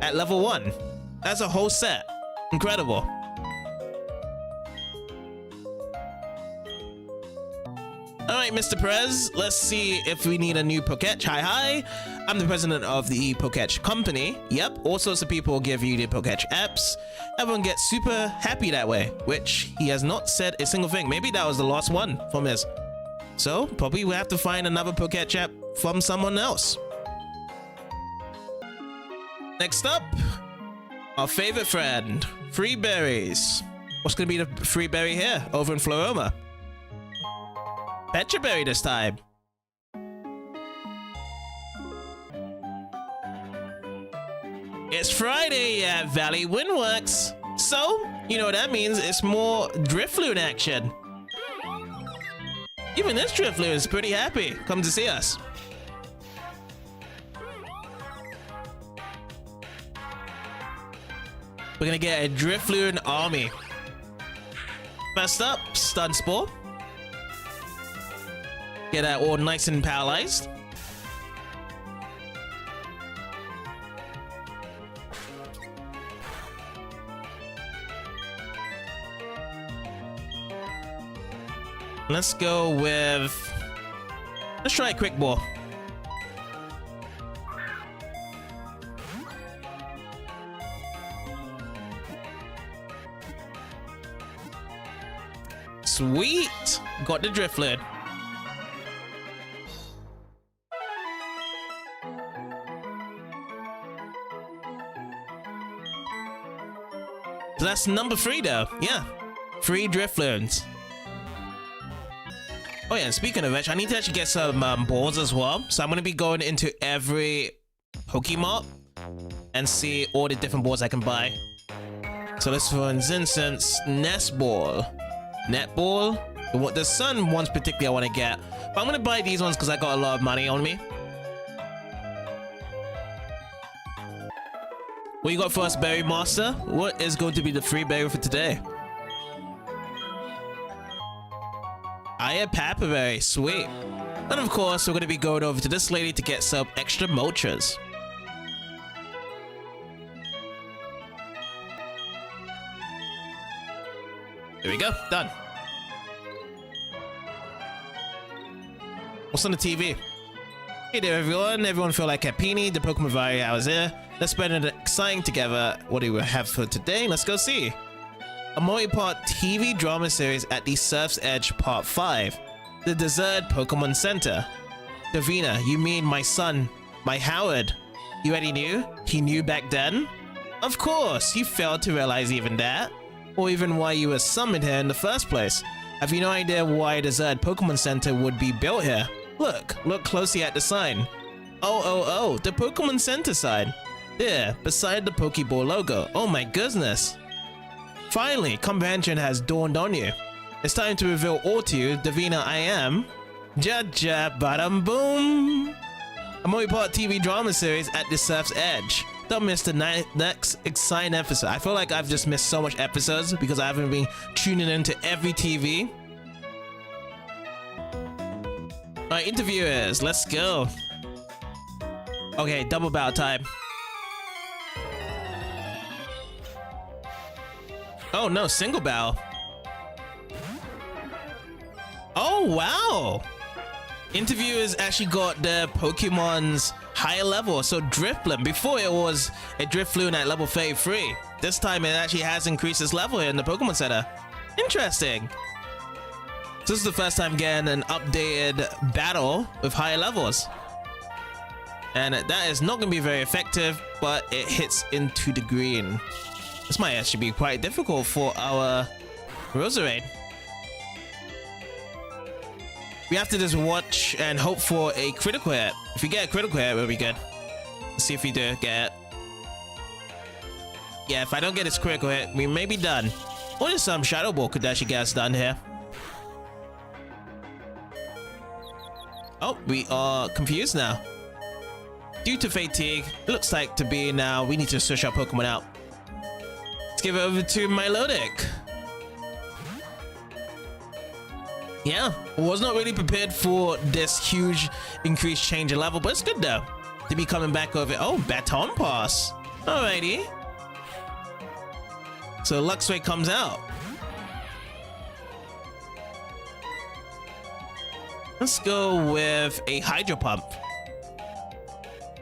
at level 1. That's a whole set. Incredible. Alright, Mr. Perez, let's see if we need a new Poketch. Hi. I'm the president of the Poketch company. Yep, all sorts of people give you the Poketch apps. Everyone gets super happy that way, which he has not said a single thing. Maybe that was the last one from his. So, probably we'll have to find another Poketch app from someone else. Next up, our favorite friend, Free Berries. What's gonna be the free berry here over in Floroma? Petra Berry this time. It's Friday at Valley Windworks. So, you know what that means. It's more Drifloon action. Even this Drifloon is pretty happy. Come to see us. We're gonna get a Drifloon army. First up, Stun Spore. Get that all nice and paralyzed. Let's go with... Let's try a Quick Ball. Sweet! Got the Drifloon. So that's number 3 though. Yeah. 3 Drifloons. Oh yeah, and speaking of which, I need to actually get some balls as well. So I'm going to be going into every Pokemon and see all the different balls I can buy. So this, for instance, Nest Ball. Net Ball. The Sun ones particularly I want to get. But I'm going to buy these ones because I got a lot of money on me. What you got for us, Berry Master? What is going to be the free berry for today? Fire Papillary, sweet. And of course, we're going to be going over to this lady to get some extra Moltres. There we go, done. What's on the TV? Hey there everyone, everyone feel like Capini, the Pokemon Vari hours here. Let's spend an exciting together. What do we have for today? Let's go see. A multi-part TV drama series at the Surf's Edge Part 5. The Deserted Pokemon Center. Davina, you mean my son, my Howard. You already knew? He knew back then? Of course, you failed to realize even that. Or even why you were summoned here in the first place. Have you no idea why a Deserted Pokemon Center would be built here? Look closely at the sign. Oh, the Pokemon Center sign. There, beside the Pokeball logo. Oh my goodness. Finally, comprehension has dawned on you. It's time to reveal all to you, Davina I am. Ja badam boom. A multi-part TV drama series at the Surf's Edge. Don't miss the next exciting episode. I feel like I've just missed so much episodes because I haven't been tuning into every TV. Alright, interviewers, let's go. Okay, double battle time. Oh no, single battle. Oh wow! Interviewers actually got their Pokemon's higher level, so Drifblim. Before it was a Drifloon at level 33. This time it actually has increased its level here in the Pokemon Center. Interesting. So this is the first time getting an updated battle with higher levels. And that is not going to be very effective, but it hits into the green. This might actually be quite difficult for our Roserade. We have to just watch and hope for a critical hit. If we get a critical hit, we'll be good. Let's see if we do get it. Yeah, if I don't get this critical hit, we may be done. Or just some Shadow Ball could actually get us done here. Oh, we are confused now. Due to fatigue, it looks like to be now we need to switch our Pokemon out. Let's give it over to Milotic. Yeah, was not really prepared for this huge increased change in level, but it's good though to be coming back over. Oh, Baton Pass. Alrighty. So Luxray comes out. Let's go with a Hydro Pump.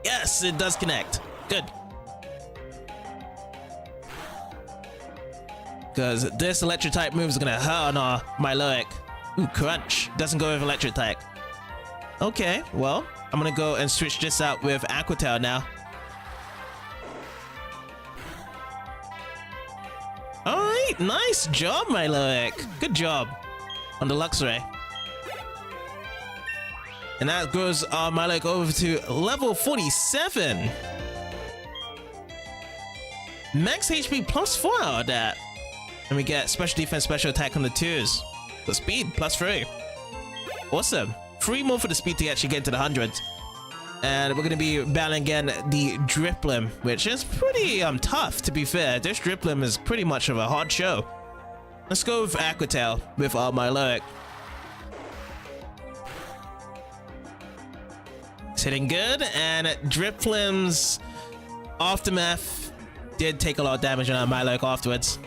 Yes, it does connect. Good. Because this electric type move is gonna hurt on our Milotic. Ooh, Crunch. Doesn't go with electric type. Okay, well, I'm gonna go and switch this out with Aqua Tail now. Alright, nice job, Milotic. Good job on the Luxray. And that goes our Milotic over to level 47. Max HP plus 4 out of that. And we get special defense, special attack on the 2s. The speed plus 3. Awesome. 3 more for the speed to actually get into the hundreds. And we're going to be battling again the Drifblim, which is pretty tough to be fair. This Drifblim is pretty much of a hard show. Let's go with Aqua Tail with our Milotic. It's hitting good, and Drifblim's Aftermath did take a lot of damage on our Milotic afterwards.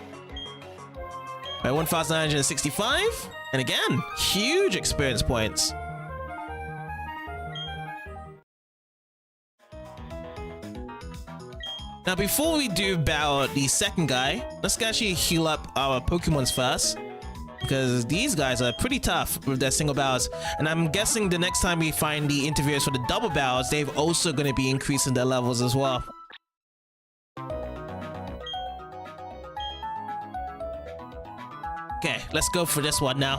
By 1,965, and again, huge experience points. Now, before we do battle the second guy, let's actually heal up our Pokemons first, because these guys are pretty tough with their single battles. And I'm guessing the next time we find the interviewers for the double battles, they're also going to be increasing their levels as well. Okay, let's go for this one now.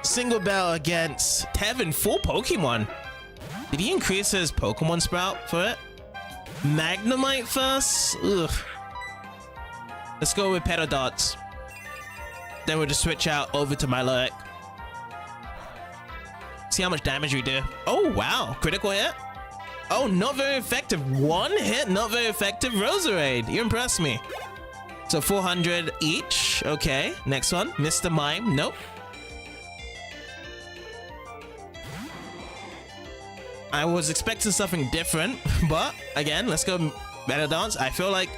Single battle against Tevin, full Pokemon. Did he increase his Pokemon Sprout for it? Magnemite first? Ugh. Let's go with Petaldots. Then we'll just switch out over to Milotic. See how much damage we do. Oh, wow. Critical hit? Oh, not very effective. One hit, not very effective. Roserade, you impress me. So 400 each. Okay, next one. Mr. Mime, nope. I was expecting something different, but again, let's go Better Dance. I feel like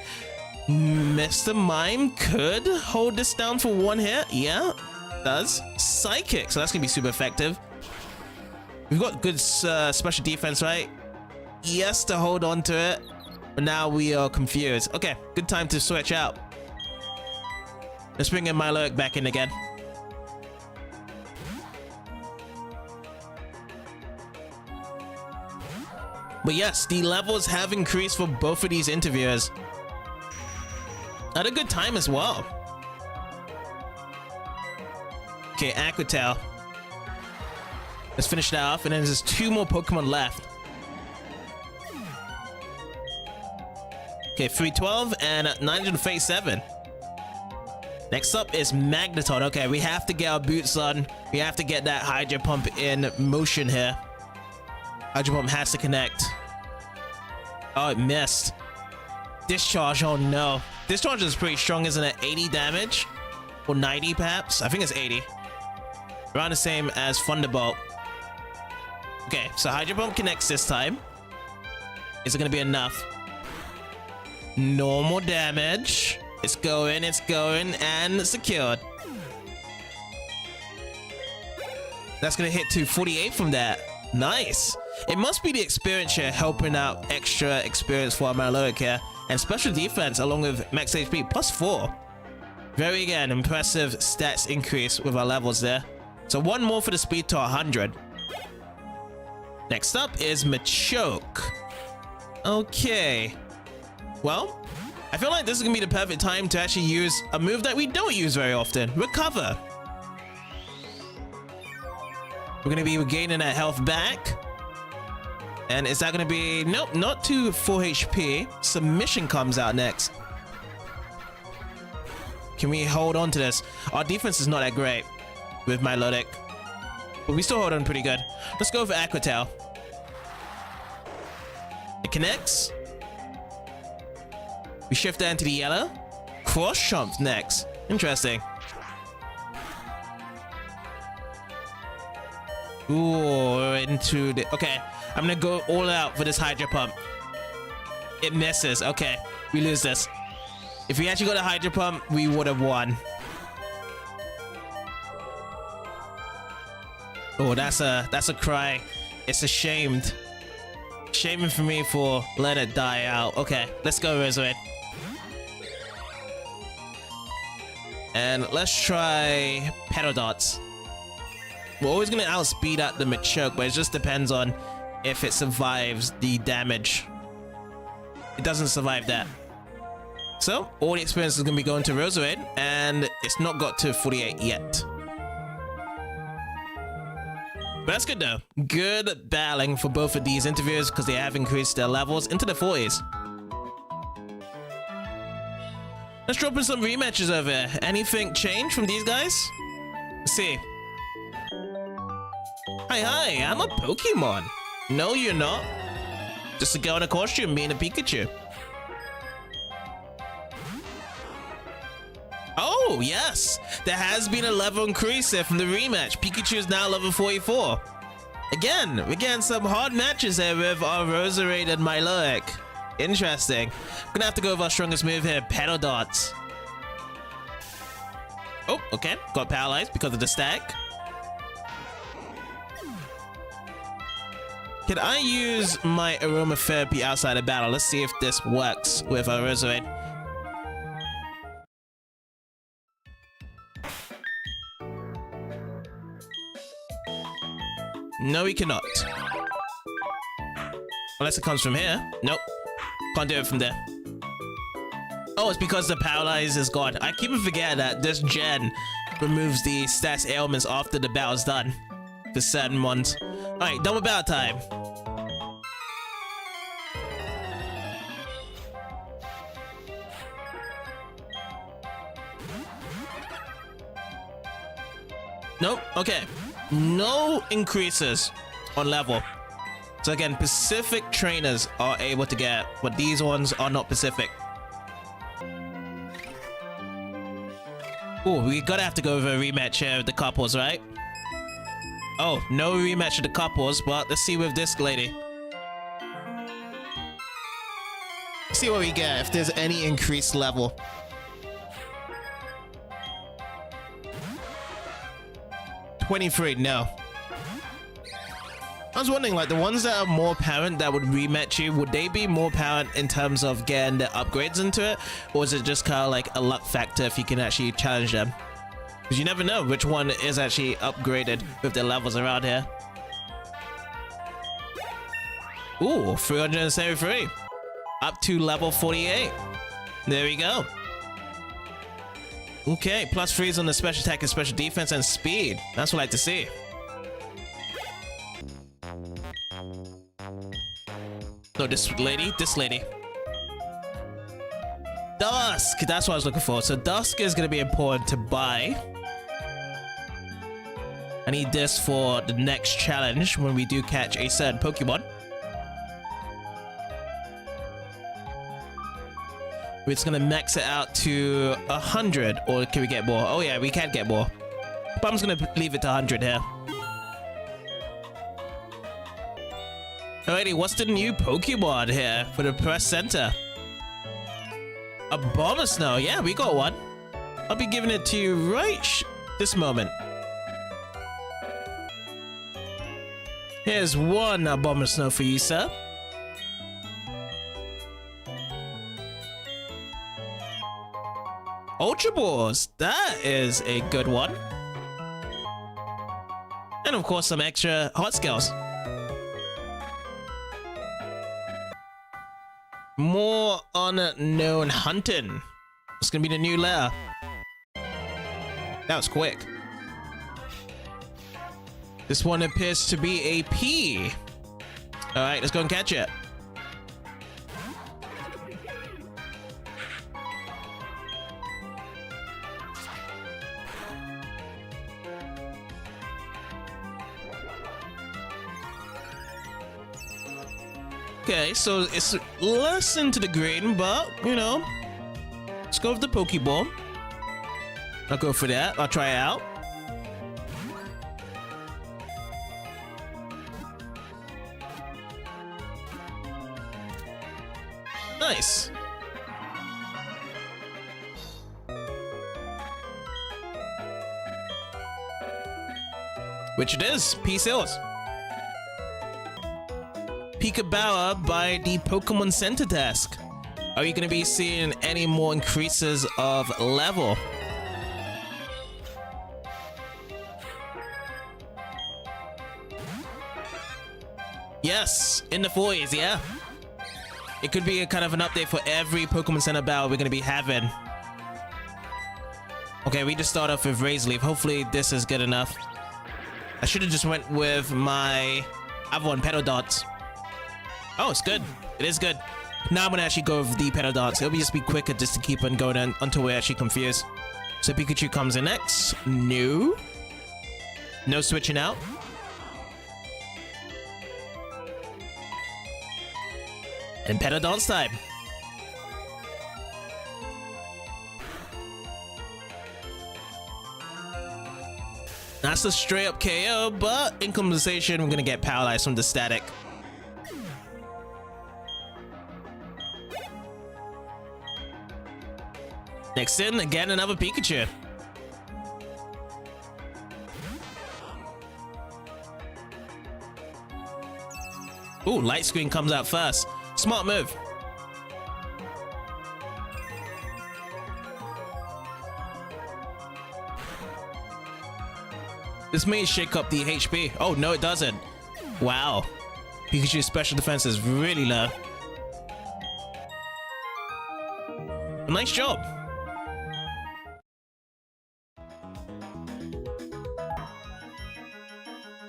Mr. Mime could hold this down for one hit. Yeah, does. Psychic, so that's gonna be super effective. We've got good special defense, right? Yes, to hold on to it, but now we are confused. Okay, good time to switch out. Let's bring in my Lurk back in again. But yes, the levels have increased for both of these interviewers. At a good time as well. Okay, Aquatail. Let's finish that off, and then there's 2 more Pokemon left. Okay, 312 and 937. Next up is Magneton. Okay, we have to get our boots on. We have to get that Hydro Pump in motion here. Hydro Pump has to connect. Oh, it missed. Discharge, oh no. Discharge is pretty strong, isn't it? 80 damage? Or 90 perhaps? I think it's 80. Around the same as Thunderbolt. Okay, so Hydro Pump connects this time. Is it gonna be enough? Normal damage. It's going, and secured. That's gonna hit 248 from that. Nice. It must be the experience here helping out extra experience for my Lurk here. And special defense along with max HP +4. Very again, impressive stats increase with our levels there. So 1 more for the speed to 100. Next up is Machoke. Okay. Well, I feel like this is gonna be the perfect time to actually use a move that we don't use very often. Recover. We're gonna be regaining that health back. And is that gonna be... Nope, not to 4 HP. Submission comes out next. Can we hold on to this? Our defense is not that great with my Melodic, but we still hold on pretty good. Let's go for Aquatail. It connects. We shift that into the yellow. Cross Chomp next. Interesting. Ooh, into the... Okay, I'm gonna go all out for this Hydro Pump. It misses. Okay, we lose this. If we actually got a Hydro Pump, we would have won. Oh, that's a cry. It's ashamed. Shaming for me for letting it die out. Okay, let's go, Roserade. And let's try Pedal Dots. We're always gonna outspeed at the Machoke, but it just depends on if it survives the damage. It doesn't survive that. So, all the experience is gonna be going to Roserade, and it's not got to 48 yet. But that's good though. Good battling for both of these interviewers because they have increased their levels into the 40s. Let's drop in some rematches over here. Anything change from these guys? Let's see. Hi, I'm a Pokemon. No, you're not. Just a girl in a costume being a Pikachu. Oh, yes. There has been a level increase here from the rematch. Pikachu is now level 44. Again, we're getting some hard matches here with our Roserade and Miloic. Interesting. We're gonna have to go with our strongest move here, Pedal Dots. Oh, okay. Got paralyzed because of the stack. Can I use my aromatherapy outside of battle? Let's see if this works with our Roserade. No, we cannot. Unless it comes from here. Nope. Can't do it from there. Oh, it's because the paralyze is gone. I keep forgetting that this gen removes the stats ailments after the battle's done. For certain ones. Alright, done with battle time. Nope, okay. No increases on level. So again, Pacific trainers are able to get, but these ones are not Pacific. Oh, we gotta have to go over a rematch here with the couples, right? Oh, no rematch with the couples, but let's see with this lady. See what we get, if there's any increased level. $23, no. I was wondering, like, the ones that are more parent that would rematch you, would they be more parent in terms of getting the upgrades into it? Or is it just kind of like a luck factor if you can actually challenge them? Because you never know which one is actually upgraded with the levels around here. Ooh, 373. Up to level 48. There we go. Okay, +3s on the special attack and special defense and speed. That's what I like to see. No, this lady. Dusk, that's what I was looking for. So Dusk is going to be important to buy. I need this for the next challenge when we do catch a certain Pokemon. We're just going to max it out to 100, or can we get more? Oh yeah, we can get more. But I'm just going to leave it to 100 here. Alrighty, what's the new Pokemon here for the press center? A Abomasnow, yeah, we got one. I'll be giving it to you right this moment. Here's one Abomasnow for you, sir. Ultra Balls, that is a good one. And of course, some extra hot scales. More unknown hunting. It's gonna be the new lair. That was quick. This one appears to be a P. Alright, let's go and catch it. Okay, so it's less into the green, but, you know, let's go with the Pokeball. I'll go for that. I'll try it out. Nice. Which it is. Peace out. Peekaboo by the Pokemon Center desk. Are you going to be seeing any more increases of level? Yes, in the 40s, yeah. It could be a kind of an update for every Pokemon Center battle we're going to be having. Okay, we just start off with Razor Leaf. Hopefully this is good enough. I should have just went with my other one, Petal Dots. Oh, it's good. It is good. Now I'm gonna actually go with the Petal Dance. It'll just be quicker just to keep on going until we're actually confused. So Pikachu comes in next. No. No switching out. And Petal Dance time. That's a straight up KO, but in compensation, we're gonna get paralyzed from the static. Next in, again, another Pikachu. Ooh, Light Screen comes out first. Smart move. This may shake up the HP. Oh, no, it doesn't. Wow. Pikachu's special defense is really low. Nice job.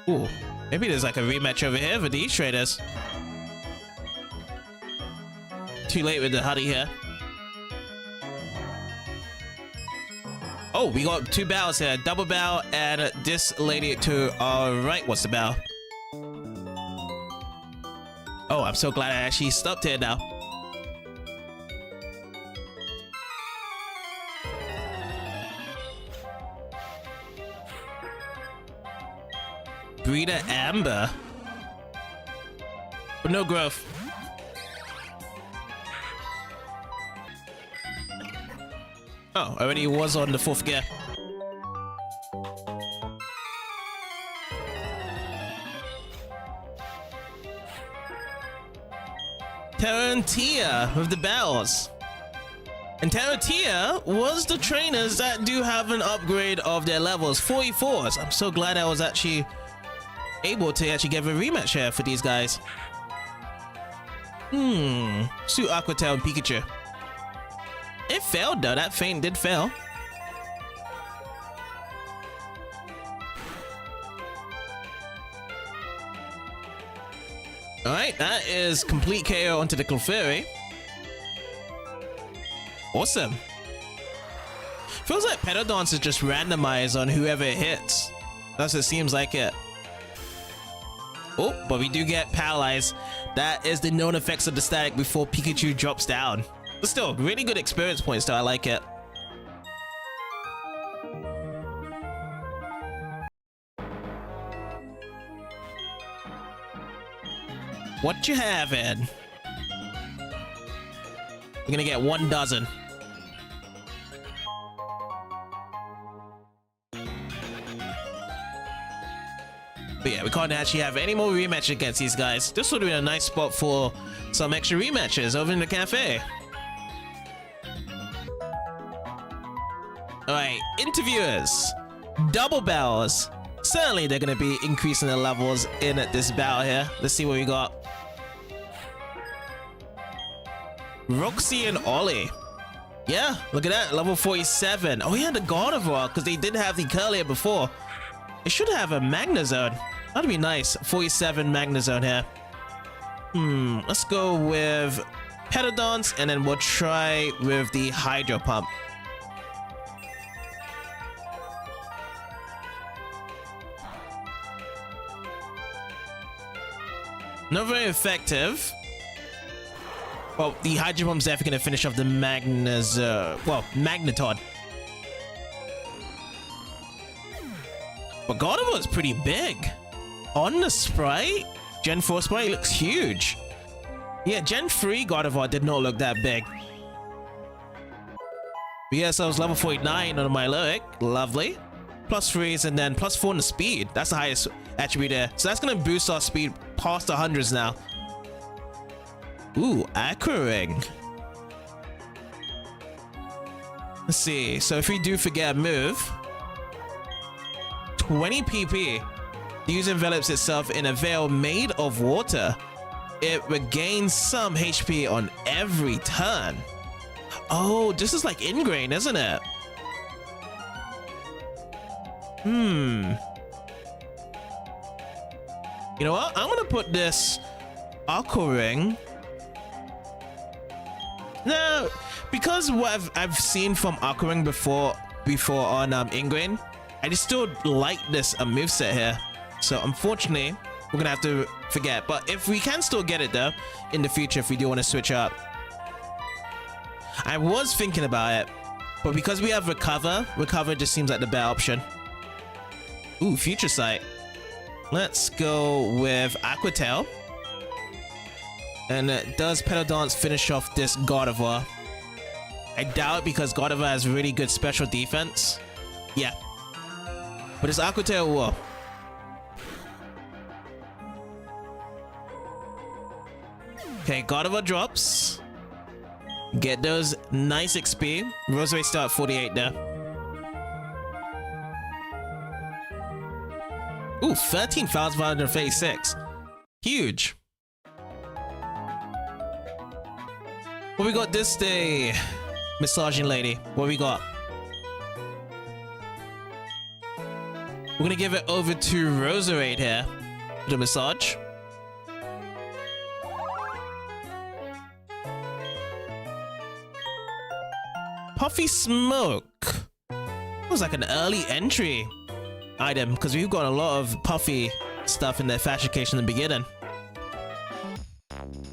Ooh, maybe there's like a rematch over here for these traders. Too late with the Huddy here. Oh, we got two bows here. Double bow and this lady to our right. What's the bow? Oh, I'm so glad I actually stopped here now. Breeder Amber. But no growth. Oh, already was on the 4th gear. Tarantia with the bells. And Tarantia was the trainers that do have an upgrade of their levels, 44s. I'm so glad I was actually able to actually get a rematch here for these guys. Suit Aquatail and Pikachu. It failed though, that feint did fail. Alright, that is complete KO onto the Clefairy. Awesome. Feels like Pedodance is just randomized on whoever it hits. That's what it seems like it. Oh, but we do get paralyzed. That is the known effects of the static before Pikachu drops down. But still, really good experience points though, I like it. What you having? We're gonna get 1 dozen. But yeah, we can't actually have any more rematch against these guys. This would have been a nice spot for some extra rematches over in the cafe. Alright, interviewers. Double bells. Certainly they're going to be increasing the levels in this battle here. Let's see what we got. Roxy and Ollie. Yeah, look at that. Level 47. Oh yeah, the Gardevoir, because they did have the Curlier before. It should have a Magnezone. That'd be nice. 47 Magnezone here. Let's go with Pedodance, and then we'll try with the Hydro Pump. Not very effective. Well, the Hydro Pump's definitely going to finish off the Magneton. But Gardevoir is pretty big. On the sprite, Gen 4 sprite looks huge. Yeah, Gen 3 Gardevoir did not look that big. But yes, I was level 49 on my Lyric. Lovely. +3s and then +4 in the speed. That's the highest attribute there. So that's going to boost our speed past the hundreds now. Ooh, Aqua Ring. Let's see. So if we do forget a move, 20 PP. The user envelops itself in a veil made of water. It regains some HP on every turn. Oh, this is like Ingrain, isn't it? You know what? I'm gonna put this Aqua Ring. Now, because what I've seen from Aqua Ring before on Ingrain, I just still like this moveset here. So unfortunately, we're gonna have to forget. But if we can still get it though, in the future, if we do want to switch up. I was thinking about it, but because we have Recover just seems like the better option. Ooh, Future Sight. Let's go with Aqua Tail. And does Pedodance finish off this Gardevoir? I doubt it because Gardevoir has really good special defense. Yeah. But it's Aqua Tail will. Okay, Gardevoir drops. Get those nice XP. Rosary still at 48 there. Ooh, 13,536. Huge. What we got this day? Massaging lady. What we got? We're gonna give it over to Roserade here. The massage. Puffy Smoke. It was like an early entry item because we've got a lot of Puffy stuff in their fashification in the beginning.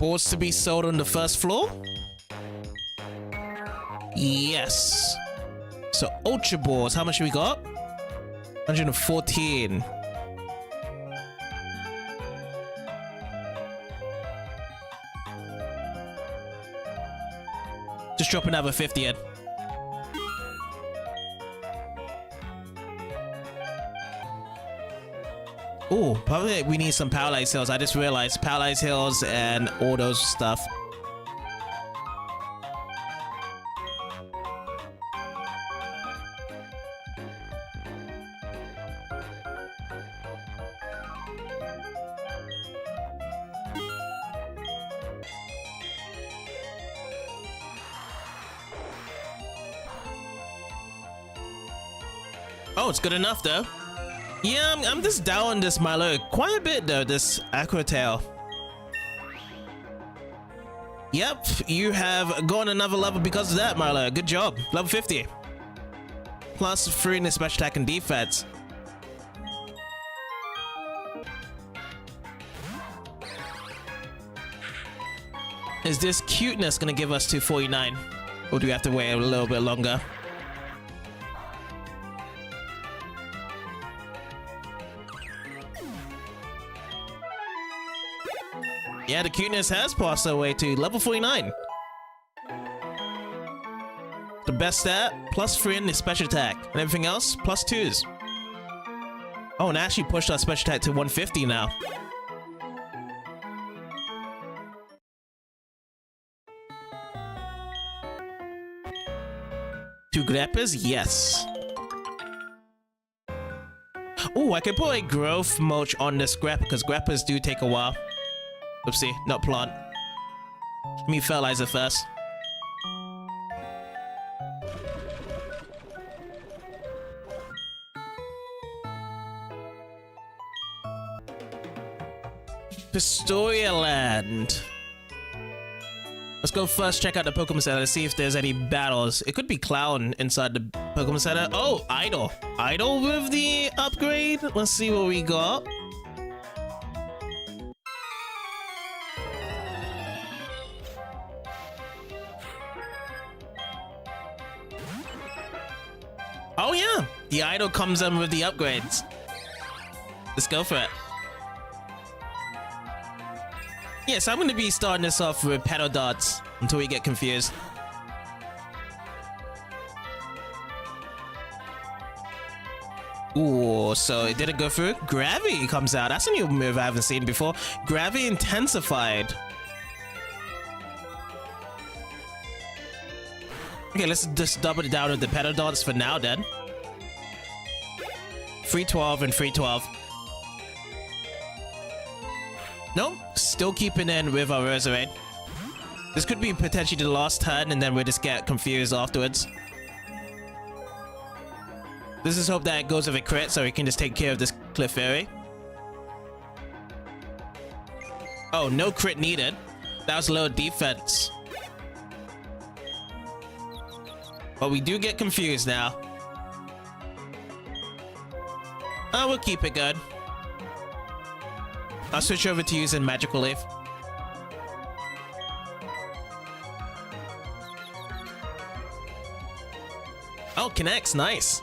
Balls to be sold on the first floor? Yes. So Ultra Balls, how much we got? 114. Just drop another 50 in. Oh, probably we need some Paralyzed Hills. I just realized Paralyzed Hills and all those stuff. Oh, it's good enough though. Yeah, I'm just down on this Milo quite a bit though, this Aqua Tail. Yep, you have gone another level because of that, Milo. Good job. Level 50. Plus 3 in the special attack and defense. Is this cuteness gonna give us 249? Or do we have to wait a little bit longer? Yeah, the cuteness has passed our way to level 49. The best stat, plus 3 in the special attack. And everything else, plus 2s. Oh, and actually pushed our special attack to 150 now. Two Greppers? Yes. Oh, I could put a growth mulch on this Grepper because Greppers do take a while. Oopsie, not plant. Let me fertilize it first. Pistoria Land. Let's go first check out the Pokemon Center to see if there's any battles. It could be Clown inside the Pokemon Center. Oh, Idol. Idol with the upgrade. Let's see what we got. Oh yeah, the Idol comes in with the upgrades. Let's go for it. Yes, I'm going to be starting this off with Petal Darts until we get confused. Ooh, so it didn't go through. Gravity comes out. That's a new move I haven't seen before. Gravity Intensified. Okay, let's just double it down with the Petal Darts for now then. 312 and 312. Nope, still keeping in with our Roserade. This could be potentially the last turn and then we'll just get confused afterwards. Let's just hope that it goes with a crit so we can just take care of this Clefairy. Oh, no crit needed. That was low defense. But we do get confused now. Oh, we'll keep it good. I'll switch over to using Magical Leaf. Oh, connects. Nice.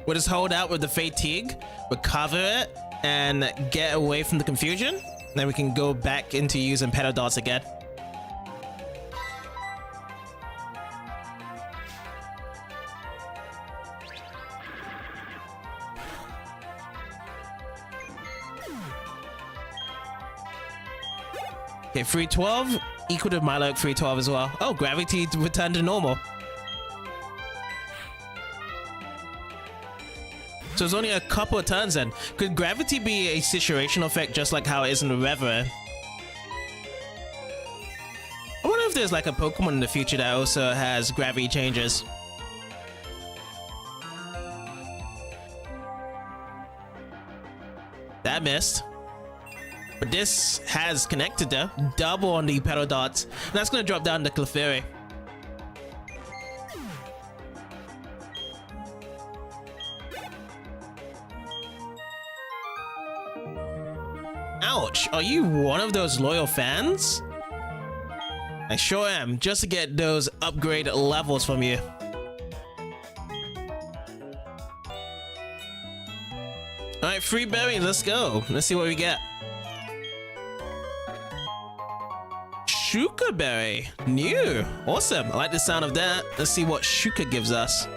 We'll just hold out with the Fatigue, recover it, and get away from the confusion. Then we can go back into using Petal Darts again. Okay, 312 equal to Milo 312 as well. Oh, Gravity returned to normal. So it's only a couple of turns then. Could Gravity be a situational effect just like how it is in the Reverie? I wonder if there's like a Pokemon in the future that also has Gravity changes. That missed. But this has connected though. Double on the Petal Darts. And that's going to drop down the Clefairy. Ouch, are you one of those loyal fans? I sure am, just to get those upgrade levels from you. Alright, free berry, let's go. Let's see what we get. Shuka berry, new, awesome. I like the sound of that. Let's see what Shuka gives us.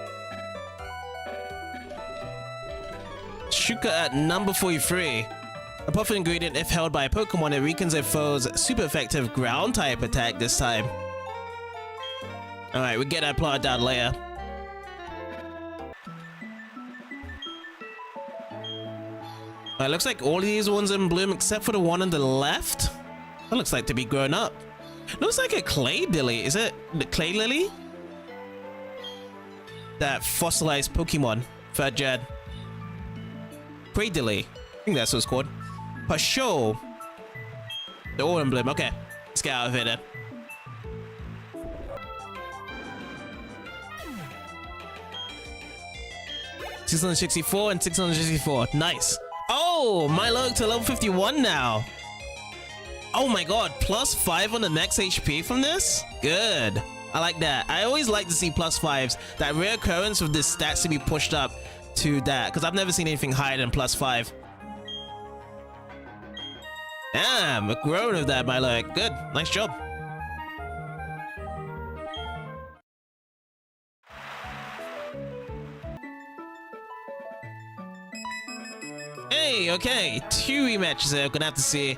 Shuka at number 43. A buff ingredient, if held by a Pokemon, it weakens a foe's super effective ground type attack this time. Alright, we get that plot down later. It looks like all these ones in bloom except for the one on the left. That looks like to be grown up. Looks like a clay lily. Is it the clay lily? That fossilized Pokemon, 3rd gen. Clay lily. I think that's what it's called. Pasho. They're all in bloom. Okay, let's get out of here then. $664 and $664. Nice. Oh, my luck to level 51 now. Oh my god, +5 on the next HP from this? Good. I like that. I always like to see +5s. That rare occurrence of this stats to be pushed up to that, because I've never seen anything higher than +5. Damn, a grown of that, my luck. Good. Nice job. Hey, okay, 2 rematches there. I'm gonna have to see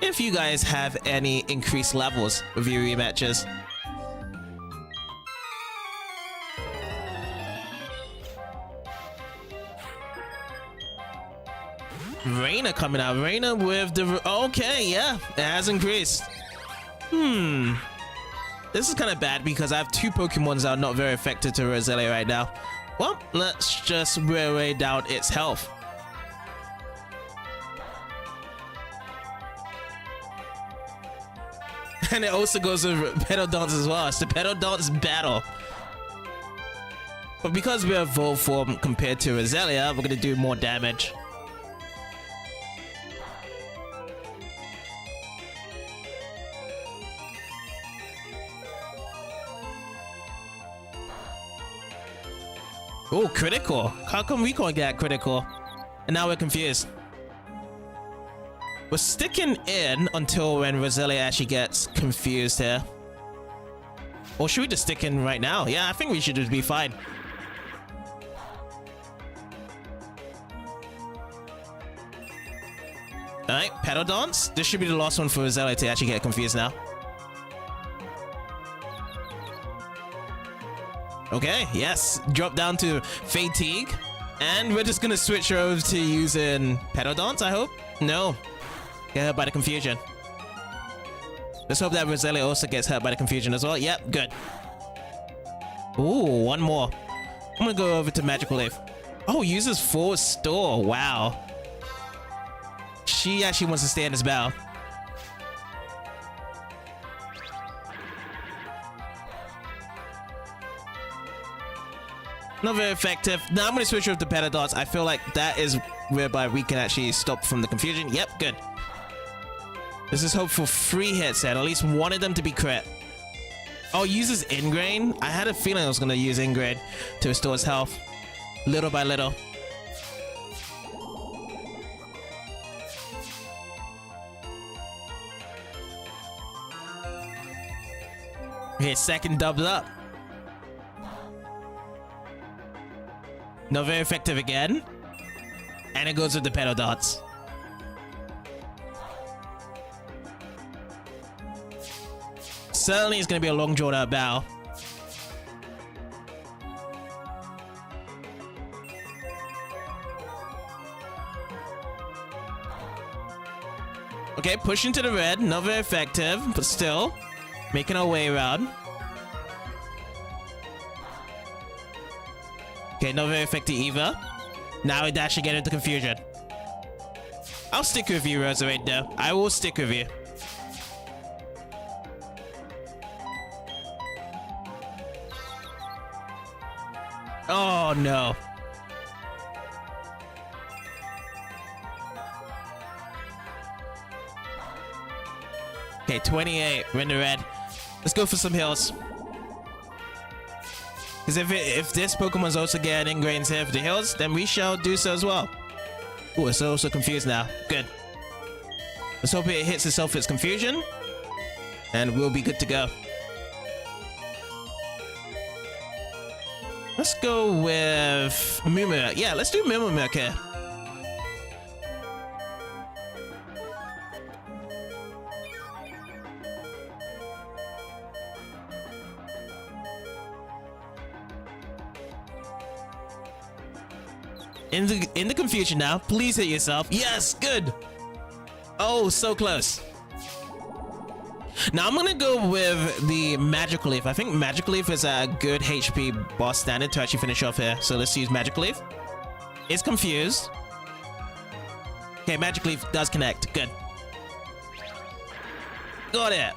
if you guys have any increased levels with your rematches. Reina coming out. Reina with the... Okay, yeah, it has increased. This is kind of bad because I have 2 Pokemons that are not very effective to Roselia right now. Well, let's just weigh down its health. And it also goes with Petal Dance as well. It's the Petal Dance battle. But because we're evolved form compared to Roselia, we're gonna do more damage. Oh, critical. How come we can't get critical? And now we're confused. We're sticking in until when Roselia actually gets confused here. Or should we just stick in right now? Yeah, I think we should just be fine. Alright, Petal Dance. This should be the last one for Roselia to actually get confused now. Okay, yes. Drop down to Fatigue. And we're just gonna switch over to using Petal Dance, I hope? No. Get hurt by the confusion. Let's hope that Roselia also gets hurt by the confusion as well. Yep, good. Ooh, one more. I'm gonna go over to Magical Leaf. Oh, uses full store. Wow. She actually wants to stay in this battle. Not very effective. Now I'm gonna switch over to Petal Dance. I feel like that is whereby we can actually stop from the confusion. Yep, good. This is hope for 3 hits and at least one of them to be crit. Oh, uses Ingrain? I had a feeling I was gonna use Ingrain to restore his health. Little by little. Okay, second dubs up. Not very effective again. And it goes with the Petal Dance. Certainly it's going to be a long drawn out battle. Okay, push into the red. Not very effective, but still making our way around. Okay, not very effective either. Now we dash again into confusion. I'll stick with you, Roserade, though. I will stick with you. Oh, no. Okay, 28. We're in the red. Let's go for some heals. Because if this Pokemon's also getting ingrained here for the heals, then we shall do so as well. Oh, it's also confused now. Good. Let's hope it hits itself with its confusion. And we'll be good to go. Let's go with Mumu. Yeah, let's do Mumu here. In the confusion now. Please hit yourself. Yes, good. Oh, so close. Now I'm gonna go with the Magic Leaf. I think Magic Leaf is a good HP boss standard to actually finish off here. So let's use Magic Leaf. It's confused. Okay, Magic Leaf does connect. Good. Got it.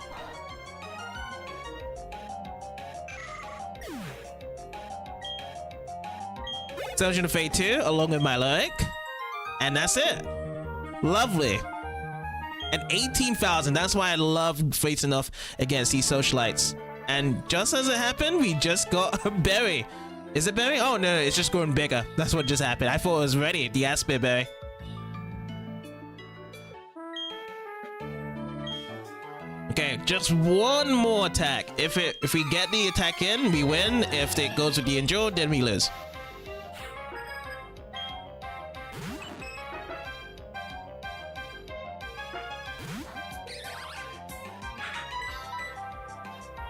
Celsius to Fate 2 along with my Lyric. And that's it. Lovely. And 18,000. That's why I love facing off against these socialites. And just as it happened, we just got a berry. Is it berry? Oh no, it's just growing bigger. That's what just happened. I thought it was ready. The Aspid berry. Okay, just one more attack. If we get the attack in, we win. If it goes with the Endure, then we lose.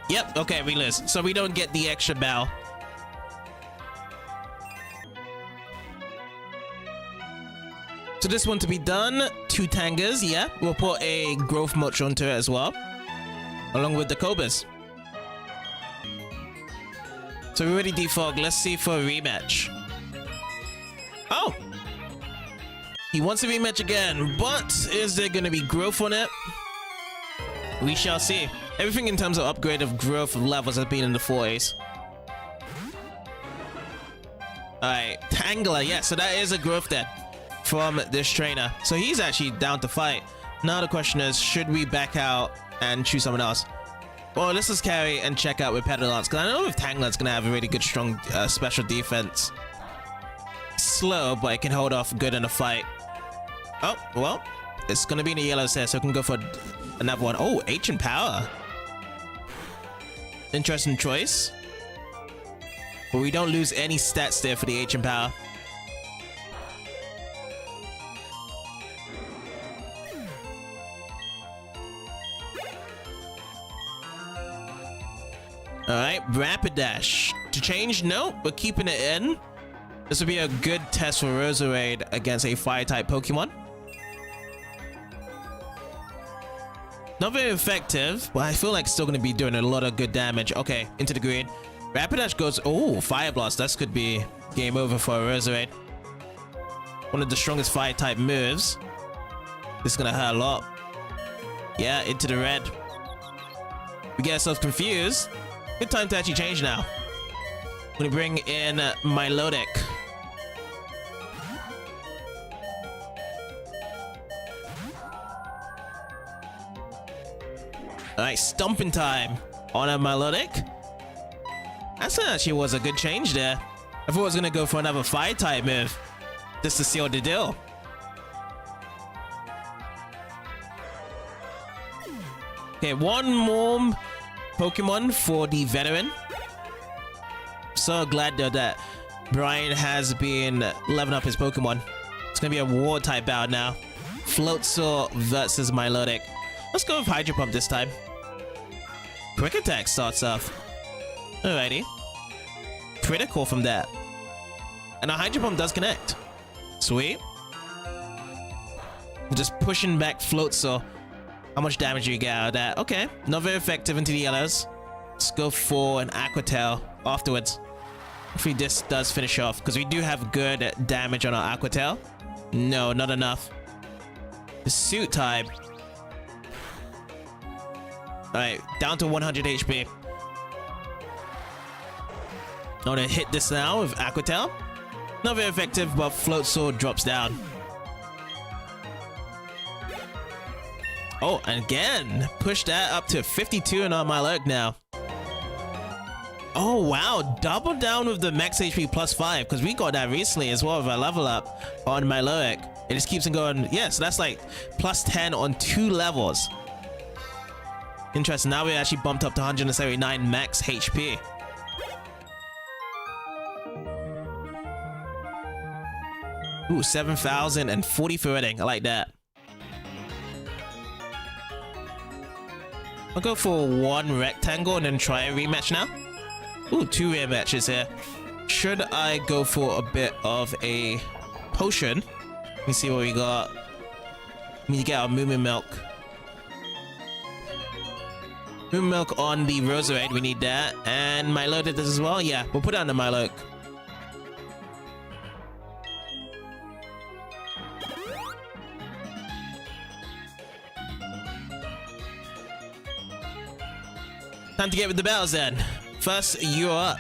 Yep, okay, we lose. So we don't get the extra bell. So this one to be done, 2 Tangas, yeah. We'll put a Growth Mulch onto it as well, along with the Cobras. So we already defogged. Let's see for a rematch. Oh! He wants a rematch again, but is there going to be growth on it? We shall see. Everything in terms of upgrade of growth levels has been in the 40s. Alright, Tangler, yeah, so that is a growth then from this trainer. So he's actually down to fight. Now the question is, should we back out and choose someone else? Well, let's just carry and check out with Pedalance, because I know if Tangler's gonna have a really good strong special defense. Slow, but it can hold off good in a fight. Oh, well, it's gonna be in the yellows here, so we can go for another one. Oh, Ancient Power. Interesting choice. But we don't lose any stats there for the Ancient Power. Alright, Rapidash. To change? No, we're keeping it in. This would be a good test for Roserade against a Fire-type Pokemon. Not very effective, but I feel like it's still going to be doing a lot of good damage. Okay, into the green. Rapidash goes... Oh, Fire Blast. That could be game over for Roserade. One of the strongest Fire-type moves. This is going to hurt a lot. Yeah, into the red. We get ourselves confused. Good time to actually change now. I'm going to bring in Milotic. Alright, Stomping time on a Milotic. That actually was a good change there. I thought I was going to go for another Fire-type move, just to seal the deal. Okay, one more Pokemon for the veteran. So glad though that Brian has been leveling up his Pokemon. It's going to be a War-type battle now. Floatzel versus Milotic. Let's go with Hydro Pump this time. Quick Attack starts off. Alrighty. Critical from that. And our Hydro Pump does connect. Sweet. Just pushing back Floatzel. How much damage do you get out of that? Okay. Not very effective into the yellows. Let's go for an Aqua Tail afterwards. Hopefully this does finish off, because we do have good damage on our Aqua Tail. No, not enough. The Suit type. Alright, down to 100 HP. I want to hit this now with Aqua Tail. Not very effective, but Floatzel drops down. Oh, and again, push that up to 52 and on my Milotic now. Oh, wow. Double down with the max HP plus 5 because we got that recently as well with a level up on my Milotic. It just keeps on going. Yeah, so that's like plus 10 on 2 levels. Interesting. Now we actually bumped up to 179 max HP. Ooh, 7,040 for winning. I like that. I'll go for 1 rectangle and then try a rematch now. Ooh, 2 rematches here. Should I go for a bit of a potion? Let me see what we got. We need to get our Moo Milk. Moo Milk on the Roserade, we need that. And Milo did this as well? Yeah, we'll put it on the Milo. Time to get with the battles then. First, you're up.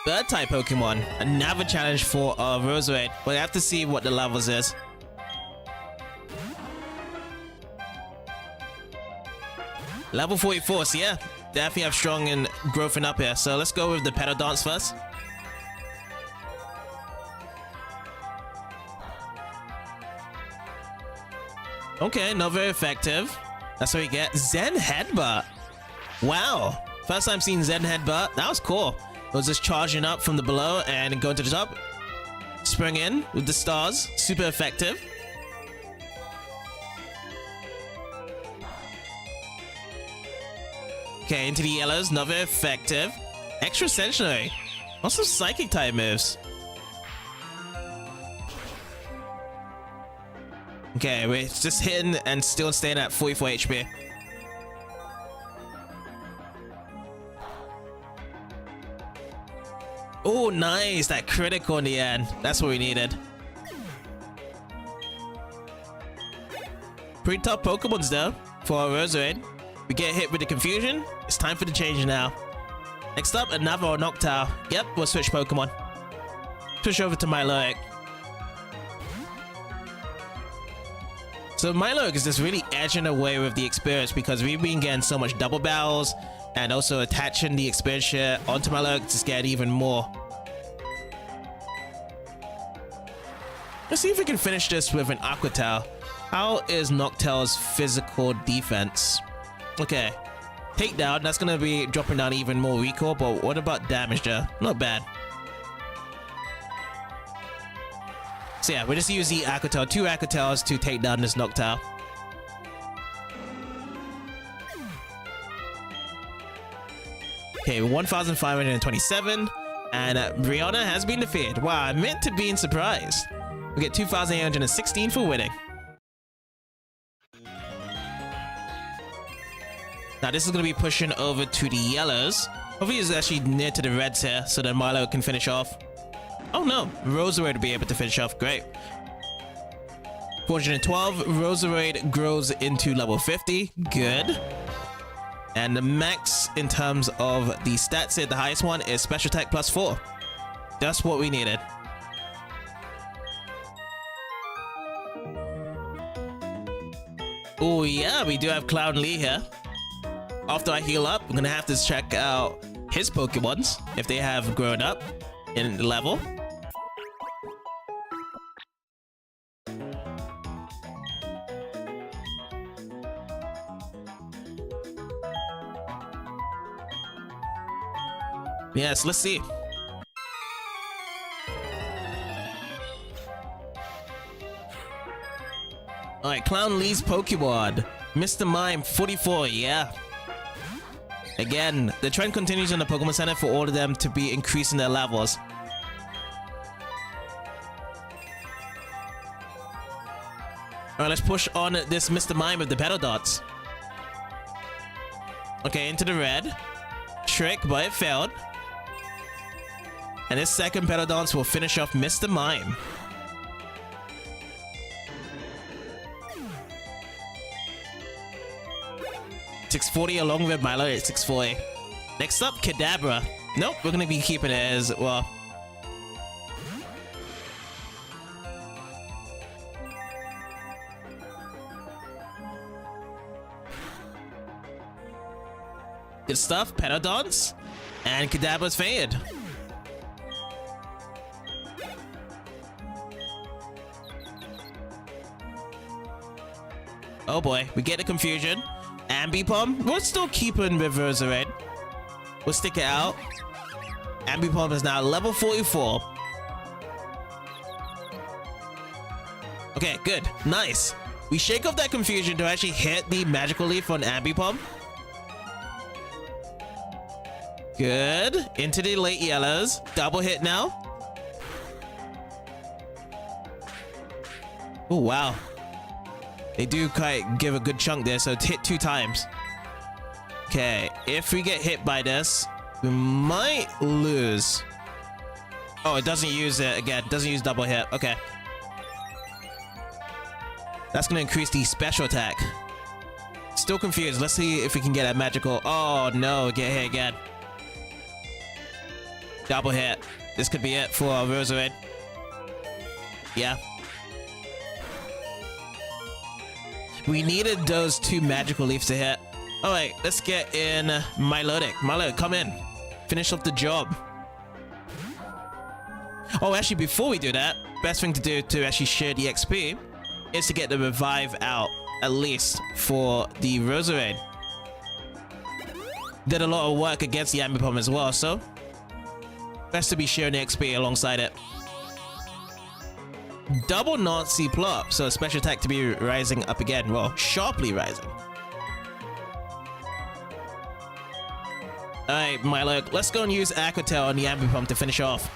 Bird type Pokemon. Another challenge for our Roserade. We'll have to see what the levels is. Level 44, so yeah, definitely have strong and growth up here. So let's go with the Pedal Dance first. Okay, not very effective. That's what we get. Zen Headbutt. Wow. First time seeing Zen Headbutt. That was cool. It was just charging up from the below and going to the top. Sprung in with the stars. Super effective. Okay, into the yellows. Not very effective. Extra Sentinel. Also psychic type moves. Okay, we're just hitting and still staying at 44 HP. Oh, nice. That critical in the end. That's what we needed. Pretty tough Pokemons though for our Roserade. We get hit with the confusion. It's time for the change now. Next up, another Noctowl. Yep, we'll switch Pokemon. Switch over to Milotic. So Milotic is just really edging away with the experience because we've been getting so much double battles and also attaching the experience share onto Milotic to get even more. Let's see if we can finish this with an Aqua Tail. How is Noctowl's physical defense? Okay, takedown, that's gonna be dropping down even more recall, but what about damage there? Not bad. So yeah, we'll just use the Aqua Tail, 2 Aqua Tails to take down this Noctowl. Okay, 1,527, and Brianna has been defeated. Wow, I meant to be surprised. We get 2,816 for winning. Now this is going to be pushing over to the yellows. Hopefully it's actually near to the reds here so that Milo can finish off. Oh no, Roserade will be able to finish off. Great. 412, Roserade grows into level 50. Good. And the max in terms of the stats here, the highest one is Special Attack plus 4. That's what we needed. Oh yeah, we do have Clown Lee here. After I heal up, I'm gonna have to check out his Pokemons if they have grown up in level. Yes, let's see. Alright, Clown Lee's Pokemon. Mr. Mime, 44, yeah. Again, the trend continues in the Pokemon Center for all of them to be increasing their levels. Alright, let's push on this Mr. Mime with the Pedal Dots. Okay, into the red. Trick, but it failed. And this second Pedal Dance will finish off Mr. Mime. $640 along with Milo at 640. Next up, Kadabra. Nope, we're gonna be keeping it as well. Good stuff. Pedodons. And Kadabra's faded. Oh boy, we get the confusion. Ambipom. We're still keeping with Roserade. We'll stick it out. Ambipom is now level 44. Okay, good. Nice. We shake off that confusion to actually hit the magical leaf on Ambipom. Good. Into the late yellows. Double hit now. Oh, wow. They do quite give a good chunk there, so it's hit 2 times. Okay, if we get hit by this, we might lose. Oh, it doesn't use it again. It doesn't use double hit. Okay. That's going to increase the special attack. Still confused. Let's see if we can get a magical. Oh, no. Get hit again. Double hit. This could be it for Roserade. Yeah. We needed those 2 magical leaves to hit. Alright, let's get in Milotic. Milotic, come in. Finish up the job. Oh, actually, before we do that, best thing to do to actually share the XP is to get the revive out, at least for the Roserade. Did a lot of work against the Ambipom as well, so best to be sharing the XP alongside it. Double Nazi plop, so special attack to be rising up again. Well, sharply rising. Alright, Milo, let's go and use Aquatel on the Ambipom to finish off.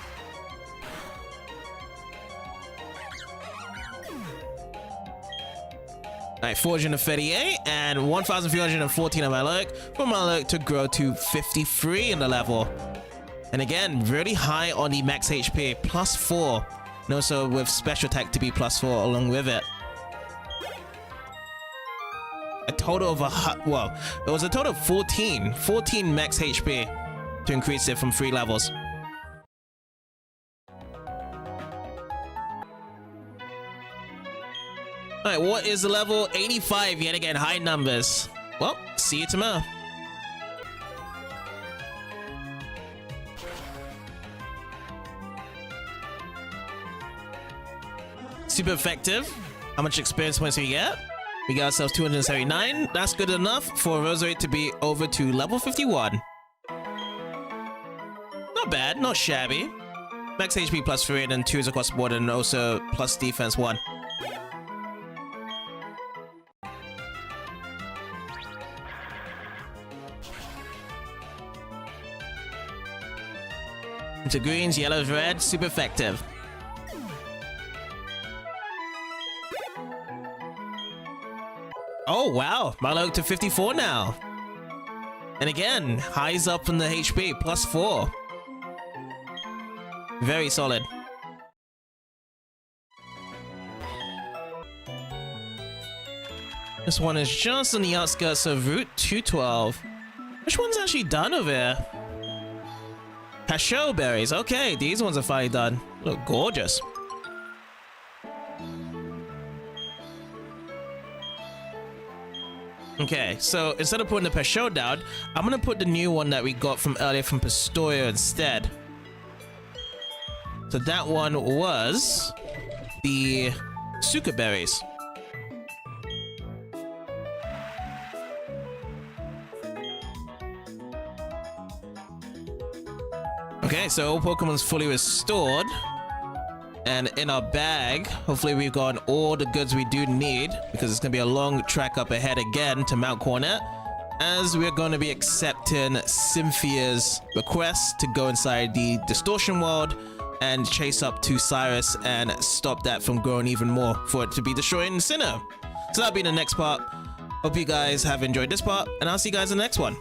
Alright, 438 and 1,314 on Milo for Milo to grow to 53 in the level. And again, really high on the max HP, +4. And also with special attack to be +4 along with it. A total of well, it was a total of 14 max HP to increase it from 3 levels. Alright, what is the level? 85, yet again, high numbers. Well, see you tomorrow. Super effective. How much experience points do we get? We got ourselves 279. That's good enough for Roserade to be over to level 51. Not bad, not shabby. Max HP +3 and then 2s across the board and also plus defense 1. Into greens, yellows, red, super effective. Oh, wow. Milo to 54 now. And again, highs up from the HP, +4. Very solid. This one is just on the outskirts of Route 212. Which one's actually done over here? Cachot berries. Okay, these ones are finally done. Look gorgeous. Okay, so instead of putting the Peugeot down, I'm gonna put the new one that we got from earlier from Pistoia instead. So that one was the Suka berries. Okay, so all Pokemon's fully restored. And in our bag, hopefully we've got all the goods we do need, because it's going to be a long track up ahead again to Mount Coronet, as we're going to be accepting Cynthia's request to go inside the Distortion World and chase up to Cyrus and stop that from growing even more for it to be destroying Sinnoh. So that'll be the next part. Hope you guys have enjoyed this part, and I'll see you guys in the next one.